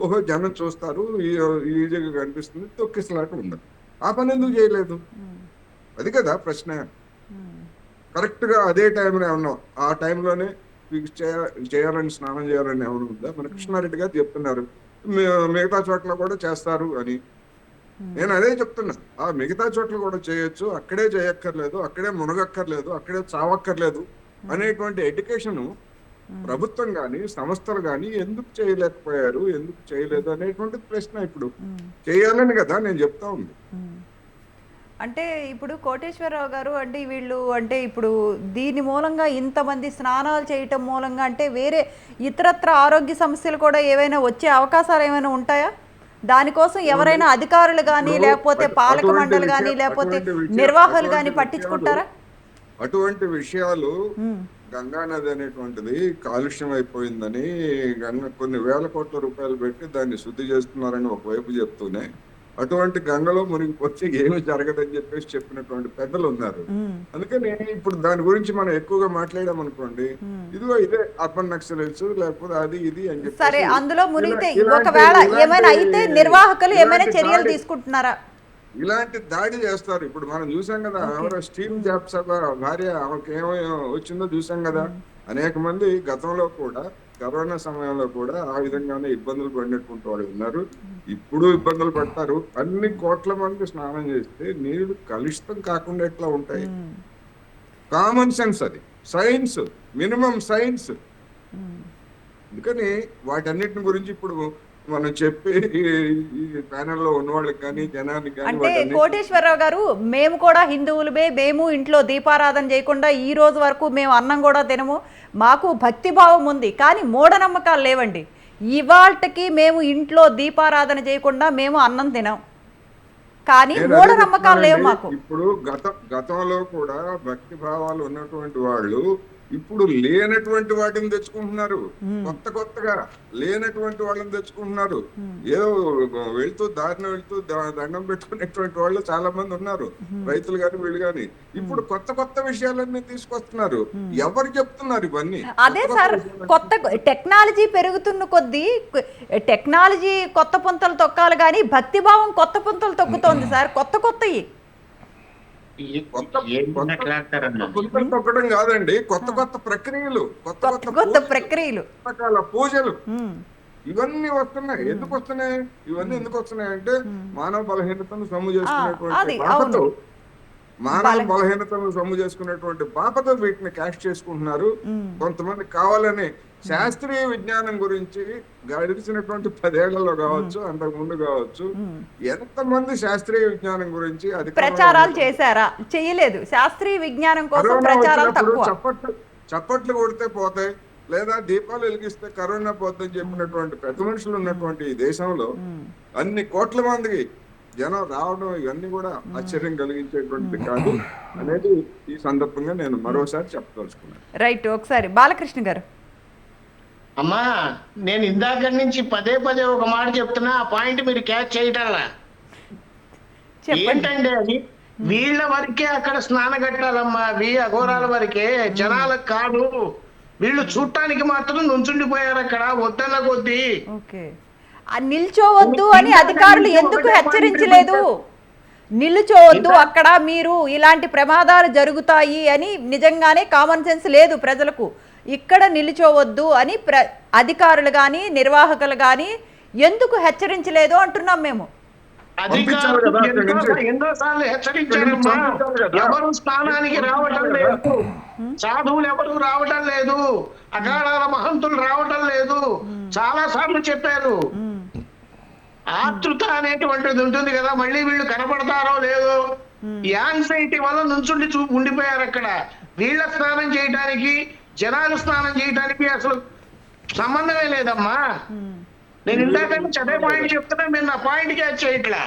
ఓహో జనం చూస్తారు, ఈజీగా కనిపిస్తుంది, తొక్కిసలాట ఉండదు. ఆ పని ఎందుకు చేయలేదు? అది కదా ప్రశ్న. కరెక్ట్ గా అదే టైంలో ఏమన్నా ఆ టైంలోనే ఫిక్స్ చేయాలని, స్నానం చేయాలని ఏమైనా ఉందా? మన కృష్ణారెడ్డి గారు చెప్తున్నారు మిగతా చోట్ల కూడా చేస్తారు అని. నేను అదే చెప్తున్నా, ఆ మిగతా చోట్ల కూడా చేయొచ్చు, అక్కడే చేయక్కర్లేదు, అక్కడే మునగక్కర్లేదు, అక్కడే చావక్కర్లేదు అనేటువంటి ఎడ్యుకేషన్ ప్రభుత్వం కానీ సంస్థలు కానీ ఎందుకు చేయలేకపోయారు, ఎందుకు చేయలేదు అనేటువంటి ప్రశ్న ఇప్పుడు చేయాలని కదా నేను చెప్తా ఉంది. అంటే ఇప్పుడు కోటేశ్వరరావు గారు, అంటే వీళ్ళు అంటే ఇప్పుడు దీని మూలంగా ఇంతమంది స్నానాలు చేయటం మూలంగా అంటే వేరే ఇతరత్ర ఆరోగ్య సమస్యలు కూడా ఏవైనా వచ్చే అవకాశాలు ఏమైనా ఉంటాయా? దానికోసం ఎవరైనా అధికారులు కానీ లేకపోతే పాలక మండలి కానీ లేకపోతే నిర్వాహకులు కానీ పట్టించుకుంటారా? అటువంటి విషయాలు గంగా నది అనేటువంటిది కాలుష్యం అయిపోయిందని గంగ కొన్ని వేల కోట్ల రూపాయలు పెట్టి దాన్ని శుద్ధి చేస్తున్నారని ఒకవైపు చెప్తూనే అటువంటి గంగలో మునిగిపోతే ఏమి జరగదని చెప్పేసి చెప్పినటువంటి పెద్దలు ఉన్నారు. అందుకని ఇప్పుడు దాని గురించి మనం ఎక్కువగా మాట్లాడాం అనుకోండి, ఇదిగో ఇదే అర్బన్ నక్సలైట్స్ లేకపోతే అది ఇది అని చెప్పి సరే, అందులో మునిగితే ఒకవేళ ఏమైనా అయితే నిర్వాహకులు ఏమైనా చర్యలు తీసుకుంటున్నారా? ఇలాంటి దాడి చేస్తారు. ఇప్పుడు మనం చూసాం కదా, ఎవరో స్టీవ్ జాబ్స్ భార్య ఆమెకి ఏమో వచ్చిందో చూసాం కదా. అనేక మంది గతంలో కూడా కరోనా సమయంలో కూడా ఆ విధంగానే ఇబ్బందులు పడినటువంటి వాళ్ళు ఉన్నారు, ఇప్పుడు ఇబ్బందులు పడతారు. అన్ని కోట్ల మంది స్నానం చేస్తే నీళ్లు కలుషితం కాకుండా ఎట్లా ఉంటాయి? కామన్ సెన్స్, అది సైన్స్, మినిమం సైన్స్. అందుకని వాటన్నిటిని గురించి ఇప్పుడు మనం చెప్పి ఈ ప్యానెల్లో ఉన్న వాళ్ళకి కానీ జనానికి కానీ అంటే కోటేశ్వరరావు గారు, మేము కూడా హిందువులమే, మేము ఇంట్లో దీపారాధన చేయకుండా ఈ రోజు వరకు మేము అన్నం కూడా తినము, మాకు భక్తిభావం ఉంది, కానీ మూఢనమ్మకాలు లేవండి. ఇవాళకి మేము ఇంట్లో దీపారాధన చేయకుండా మేము అన్నం తినం, కానీ మూఢనమ్మకాలు లేవు మాకు. ఇప్పుడు గతంలో కూడా భక్తి భావాలు ఉన్నటువంటి వాళ్ళు ఇప్పుడు లేనటువంటి వాటిని తెచ్చుకుంటున్నారు, కొత్తగా లేనటువంటి వాళ్ళని తెచ్చుకుంటున్నారు. ఏదో వెళ్తూ దారిన వెళ్తూ దండం పెట్టుకునేటువంటి వాళ్ళు చాలా మంది ఉన్నారు, రైతులు గాని వీళ్ళు గాని. ఇప్పుడు కొత్త విషయాలన్నీ తీసుకొస్తున్నారు. ఎవరు చెప్తున్నారు ఇవన్నీ? అదే సార్, కొత్త టెక్నాలజీ పెరుగుతున్న కొద్దీ టెక్నాలజీ కొత్త పుంతలు తొక్కాలి, కానీ భక్తిభావం కొత్త పుంతలు తొక్కుతోంది సార్. కొత్తవి తొక్కడం కాదండి, కొత్త ప్రక్రియలు, కొత్త రకాల పూజలు ఇవన్నీ వస్తున్నాయి. ఎందుకు వస్తున్నాయి ఇవన్నీ? ఎందుకు వస్తున్నాయి అంటే మానవ బలహీనతను సొమ్ము చేసుకునేటువంటి బాపతో, బాపతో వీటిని క్యాష్ చేసుకుంటున్నారు. కొంతమంది కావాలని శాస్త్రీయ విజ్ఞానం గురించి గడిచినటువంటి 10 ఏళ్లలో కావచ్చు, అంతకు ముందు కావచ్చు, ఎంతమంది శాస్త్రీయ విజ్ఞానం గురించి ప్రచారాలు చేశారా? చేయలేదు. శాస్త్రీయ విజ్ఞానం కోసం ప్రచారాలు తక్కువ. చప్పట్లు కొడితే పోతాయి, లేదా దీపాలు వెలిగిస్తే కరోనా పోతుందని చెప్పినటువంటి పెద్ద మనుషులు ఉన్నటువంటి ఈ దేశంలో అన్ని కోట్ల మందికి జనం రావడం ఇవన్నీ కూడా ఆశ్చర్యం కలిగించేటువంటిది కాదు అనేది ఈ సందర్భంగా నేను మరోసారి చెప్పదలుచుకున్నాను. రైట్. ఒకసారి బాలకృష్ణ గారు. అమ్మా, నేను ఇందాక నుంచి పదే ఒక మాట చెప్తున్నా, ఆ పాయింట్ మీరు క్యాచ్ చేయటల్లా. ఏంటంటే అది వీళ్ళ వరకే అక్కడ స్నానగట్టాలమ్మా, అఘోరాల వరకే, జనాలకు కాదు. వీళ్ళు చూడటానికి మాత్రం నుంచుండిపోయారు అక్కడ వద్దన్న కొద్దీ. నిల్చోవద్దు అని అధికారులు ఎందుకు హెచ్చరించలేదు? నిల్చోవద్దు అక్కడ, మీరు ఇలాంటి ప్రమాదాలు జరుగుతాయి అని నిజంగానే కామన్ సెన్స్ లేదు ప్రజలకు. ఇక్కడ నిల్చోవద్దు అని అధికారులు కానీ నిర్వాహకులు కానీ ఎందుకు హెచ్చరించలేదు అంటున్నాం మేము. ఎన్నోసార్లు హెచ్చరించారమ్మా, ఎవరు స్నానానికి రావటం లేదు, సాధువులు ఎవరు రావటం లేదు, అఖాడాల మహంతులు రావటం లేదు, చాలా సార్లు చెప్పారు. ఆతృత ఉంటుంది కదా, మళ్ళీ వీళ్ళు కనపడతారో లేదో, యాంగ్జైటీ వల్ల నుంచుండి ఉండిపోయారు అక్కడ. వీళ్ళ స్నానం చేయడానికి జనాలు స్నానం చేయడానికి అసలు సంబంధమే లేదమ్మా. నేను ఇందాక చదే పాయింట్ చెప్తున్నా, మీరు నా పాయింట్ క్యాచ్ చేయట్లా.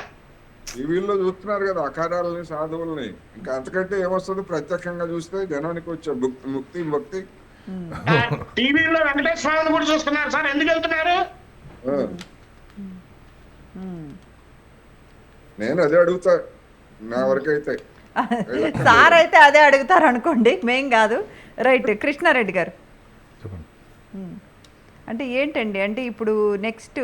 టీవీలో చూస్తున్నారు కదా అఖాడాలని, సాధువుల్ని, ఇంకా అంతకంటే ఏమొస్తుంది? ప్రత్యక్షంగా చూస్తే జనానికి వచ్చే ముక్తి భక్తి. టీవీలో వెంకటేశ్వర స్వామిని కూడా చూస్తున్నారు సార్, ఎందుకు వెళ్తున్నారు? నేను అదే అడుగుతా, నా వరకైతే. సార్ అయితే అదే అడుగుతారు అనుకోండి, మేం కాదు. రైట్. కృష్ణారెడ్డి గారు, అంటే ఏంటండి, అంటే ఇప్పుడు నెక్స్ట్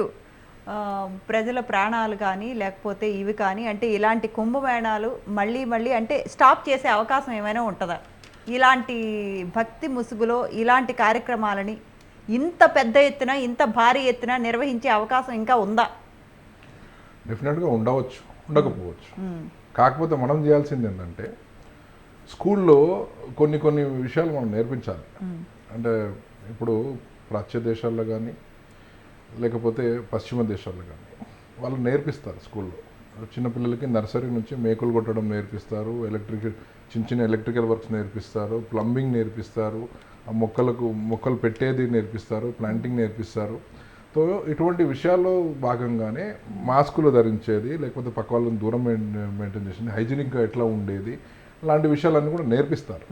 ప్రజల ప్రాణాలు కానీ లేకపోతే ఇవి కానీ, అంటే ఇలాంటి కుంభమేళాలు మళ్ళీ అంటే స్టాప్ చేసే అవకాశం ఏమైనా ఉంటుందా? ఇలాంటి భక్తి ముసుగులో ఇలాంటి కార్యక్రమాలని ఇంత పెద్ద ఎత్తున, ఇంత భారీ ఎత్తున నిర్వహించే అవకాశం ఇంకా ఉందా? డెఫినెట్గా ఉండవచ్చు, ఉండకపోవచ్చు. కాకపోతే మనం చేయాల్సింది ఏంటంటే స్కూల్లో కొన్ని విషయాలు మనం నేర్పించాలి. అంటే ఇప్పుడు ప్రాచ్య దేశాల్లో కానీ లేకపోతే పశ్చిమ దేశాల్లో కానీ వాళ్ళు నేర్పిస్తారు స్కూల్లో. చిన్నపిల్లలకి నర్సరీ నుంచి మేకులు కొట్టడం నేర్పిస్తారు, చిన్న ఎలక్ట్రికల్ వర్క్స్ నేర్పిస్తారు, ప్లంబింగ్ నేర్పిస్తారు, ఆ మొక్కలు పెట్టేది నేర్పిస్తారు, ప్లాంటింగ్ నేర్పిస్తారు. సో ఇటువంటి విషయాల్లో భాగంగానే మాస్కులు ధరించేది, లేకపోతే పక్క వాళ్ళని దూరం మెయింటైన్ చేసేది, హైజీనిక్గా ఎట్లా ఉండేది, అలాంటి విషయాలన్నీ కూడా నేర్పిస్తారు.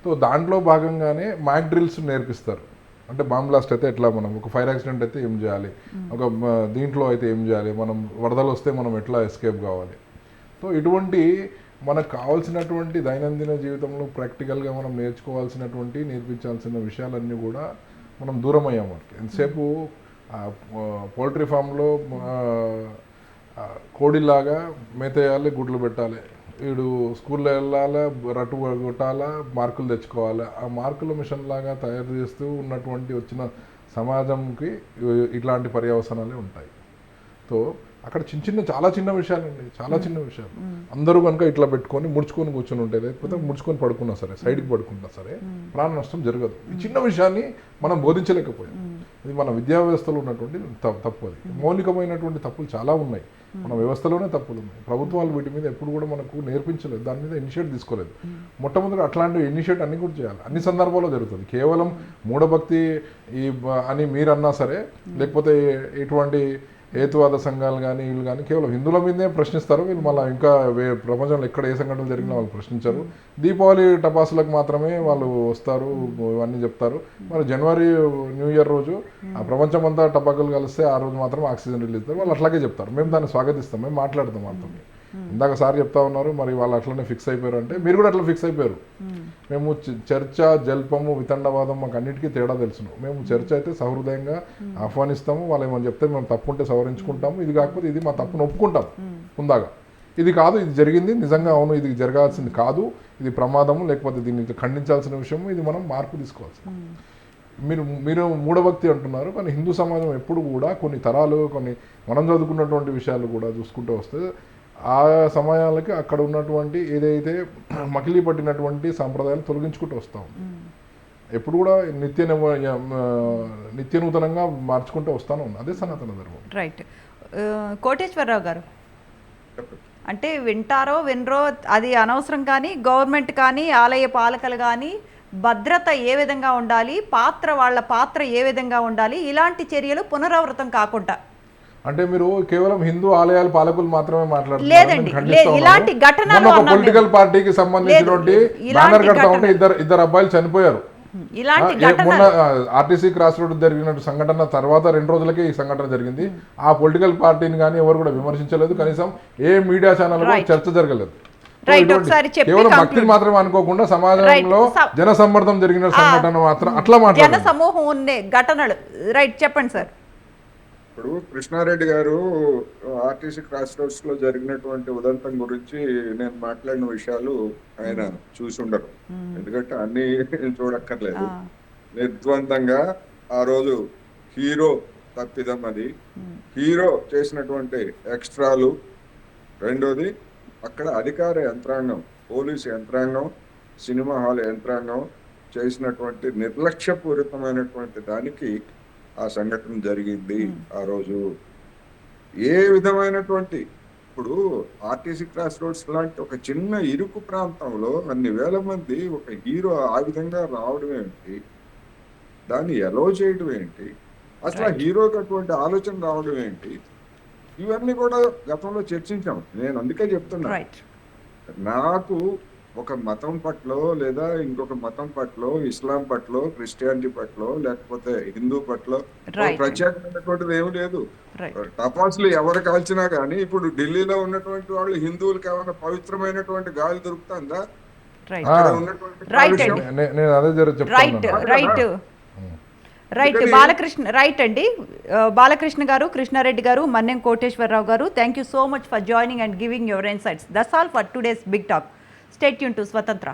సో దాంట్లో భాగంగానే మాక్ డ్రిల్స్ నేర్పిస్తారు. అంటే బాంబ్ బ్లాస్ట్ అయితే ఎట్లా, మనం ఒక ఫైర్ యాక్సిడెంట్ అయితే ఏం చేయాలి, ఒక దీంట్లో అయితే ఏం చేయాలి, మనం వరదలు వస్తే మనం ఎట్లా ఎస్కేప్ కావాలి. సో ఇటువంటి మనకు కావాల్సినటువంటి దైనందిన జీవితంలో ప్రాక్టికల్గా మనం నేర్పించాల్సిన విషయాలన్నీ కూడా మనం దూరం అయ్యాం. ఎంతసేపు పౌల్ట్రీ ఫామ్లో కోడిలాగా మేతేయాలి, గుడ్లు పెట్టాలి, వీడు స్కూల్లో వెళ్ళాలా, రట్టు కొట్టాలా, మార్కులు తెచ్చుకోవాలి, ఆ మార్కుల మిషన్ లాగా తయారు చేస్తూ ఉన్నటువంటి వచ్చిన సమాజంకి ఇట్లాంటి పర్యవసనాలే ఉంటాయి. సో అక్కడ చాలా చిన్న విషయాలండి, చాలా చిన్న విషయాలు. అందరూ కనుక ఇట్లా పెట్టుకొని ముడుచుకొని కూర్చొని ఉంటే, లేకపోతే ముడుచుకొని పడుకున్నా సరే, సైడ్కి పడుకున్నా సరే ప్రాణ నష్టం జరగదు. ఈ చిన్న విషయాన్ని మనం బోధించలేకపోయాం. ఇది మన విద్యా వ్యవస్థలో ఉన్నటువంటి తప్పు. అది మౌలికమైనటువంటి తప్పులు చాలా ఉన్నాయి, మన వ్యవస్థలోనే తప్పులు ఉన్నాయి. ప్రభుత్వాలు వీటి మీద ఎప్పుడు కూడా మనకు నేర్పించలేదు, దాని మీద ఇనిషియేట్ తీసుకోలేదు. మొట్టమొదటి అట్లాంటి ఇనిషియేట్ అన్ని కూడా చేయాలి. అన్ని సందర్భాల్లో జరుగుతుంది. కేవలం మూఢభక్తి అని మీరు అన్నా సరే, లేకపోతే ఇటువంటి హేతువాద సంఘాలు కానీ వీళ్ళు కానీ కేవలం హిందువుల మీదే ప్రశ్నిస్తారు. వీళ్ళు మళ్ళీ ఇంకా ప్రపంచంలో ఎక్కడ ఏ సంఘటనలు జరిగినా వాళ్ళు ప్రశ్నించారు. దీపావళి టపాసులకు మాత్రమే వాళ్ళు వస్తారు, ఇవన్నీ చెప్తారు. మరి జనవరి న్యూ ఇయర్ రోజు ఆ ప్రపంచం అంతా టపాకులు కలిస్తే ఆ రోజు మాత్రం ఆక్సిజన్ రిలీజ్ అవుతారు. వాళ్ళు అట్లాగే చెప్తారు. మేము దాన్ని స్వాగతిస్తాం, మేము మాట్లాడతాం వాళ్ళతో. ఇందాక సార్ చెప్తా ఉన్నారు, మరి వాళ్ళు అట్లనే ఫిక్స్ అయిపోయారు అంటే మీరు కూడా అట్లా ఫిక్స్ అయిపోయారు. మేము చర్చ, జల్పము, వితండవాదం మాకు అన్నిటికీ తేడా తెలుసును. మేము చర్చ అయితే సహృదయంగా ఆహ్వానిస్తాము. వాళ్ళు ఏమని చెప్తే మేము తప్పు ఉంటే సవరించుకుంటాము, ఇది కాకపోతే ఇది మా తప్పును ఒప్పుకుంటాం ముందాగా. ఇది కాదు, ఇది జరిగింది నిజంగా, అవును ఇది జరగాల్సింది కాదు, ఇది ప్రమాదము, లేకపోతే దీన్ని ఖండించాల్సిన విషయము, ఇది మనం మార్పు తీసుకోవాల్సి. మీరు మూఢభక్తి అంటున్నారు, కానీ హిందూ సమాజం ఎప్పుడు కూడా కొన్ని తరాలు, కొన్ని మనం చదువుకున్నటువంటి విషయాలు కూడా చూసుకుంటూ వస్తే ఆ సమయాలకి అక్కడ ఉన్నటువంటి ఏదైతే మకిలీ పట్టినటువంటి సాంప్రదాయాలు తొలగించుకుంటూ వస్తాం. ఎప్పుడు కూడా నిత్య నూతనంగా మార్చుకుంటూ వస్తాను. అదే సనాతన ధర్మం. రైట్. కోటేశ్వరరావు గారు, అంటే వింటారో వినరో అది అనవసరం, కానీ గవర్నమెంట్ కానీ ఆలయ పాలకులు కానీ భద్రత ఏ విధంగా ఉండాలి, వాళ్ళ పాత్ర ఏ విధంగా ఉండాలి, ఇలాంటి చర్యలు పునరావృతం కాకుండా. అంటే మీరు కేవలం హిందూ ఆలయాల పాలకులు మాత్రమే లేదండి, ఇలాంటి ఘటనలు పొలిటికల్ పార్టీకి సంబంధించినటువంటి బ్యానర్ కడతా ఉంటే ఇద్దరు అబ్బాయిలు చనిపోయారు. మొన్న ఆర్టీసీ క్రాస్ రోడ్ జరిగిన సంఘటన తర్వాత 2 రోజులకే ఈ సంఘటన జరిగింది. ఆ పొలిటికల్ పార్టీని కానీ ఎవరు కూడా విమర్శించలేదు, కనీసం ఏ మీడియా ఛానల్ కూడా చర్చ జరగలేదు. కేవలం భక్తిని మాత్రమే అనుకోకుండా సమాజంలో జన సమ్మర్దం జరిగిన సంఘటన మాత్రం అట్లా జన సమూహం ఉండే ఘటనలు. రైట్, చెప్పండి సార్. ఇప్పుడు కృష్ణారెడ్డి గారు ఆర్టీసీ క్రాస్ రోడ్స్ లో జరిగినటువంటి ఉదంతం గురించి నేను మాట్లాడిన విషయాలు ఆయన చూసి ఉండరు, ఎందుకంటే అన్ని చూడక్కర్లేదు. నిర్ద్వందంగా ఆ రోజు హీరో తప్పిదం, అది హీరో చేసినటువంటి ఎక్స్ట్రాలు. రెండోది అక్కడ అధికార యంత్రాంగం, పోలీసు యంత్రాంగం, సినిమా హాల్ యంత్రాంగం చేసినటువంటి నిర్లక్ష్యపూరితమైనటువంటి దానికి ఆ సంఘటన జరిగింది. ఆ రోజు ఏ విధమైనటువంటి, ఇప్పుడు ఆర్టీసీ క్రాస్ రోడ్స్ లాంటి ఒక చిన్న ఇరుకు ప్రాంతంలో అన్ని వేల మంది ఒక హీరో ఆ విధంగా రావడం ఏంటి, దాన్ని ఎలో చేయడం ఏంటి, అసలు హీరోకి అటువంటి ఆలోచన రావడం ఏంటి, ఇవన్నీ కూడా గతంలో చర్చించాం. నేను అందుకే చెప్తున్నా, నాకు ఒక మతం పట్ల లేదా ఇంకొక మతం పట్ల, ఇస్లాం పట్ల, క్రిస్టియానిటీ పట్ల, లేకపోతే హిందూ పట్ల ప్రత్యేకమైనటువంటిది ఏమి లేదు. టపాసులు ఎవరు కాల్చినా కానీ ఇప్పుడు ఢిల్లీలో ఉన్నటువంటి వాళ్ళు హిందువులకి ఏమైనా పవిత్రమైనటువంటి గాలి దొరుకుతుందా? రైట్ అండి. బాలకృష్ణ గారు, కృష్ణారెడ్డి గారు, Mannem Koteswararao garu, thank you so much for joining and giving your insights. That's all for today's big talk. Stay tuned to Swatantra.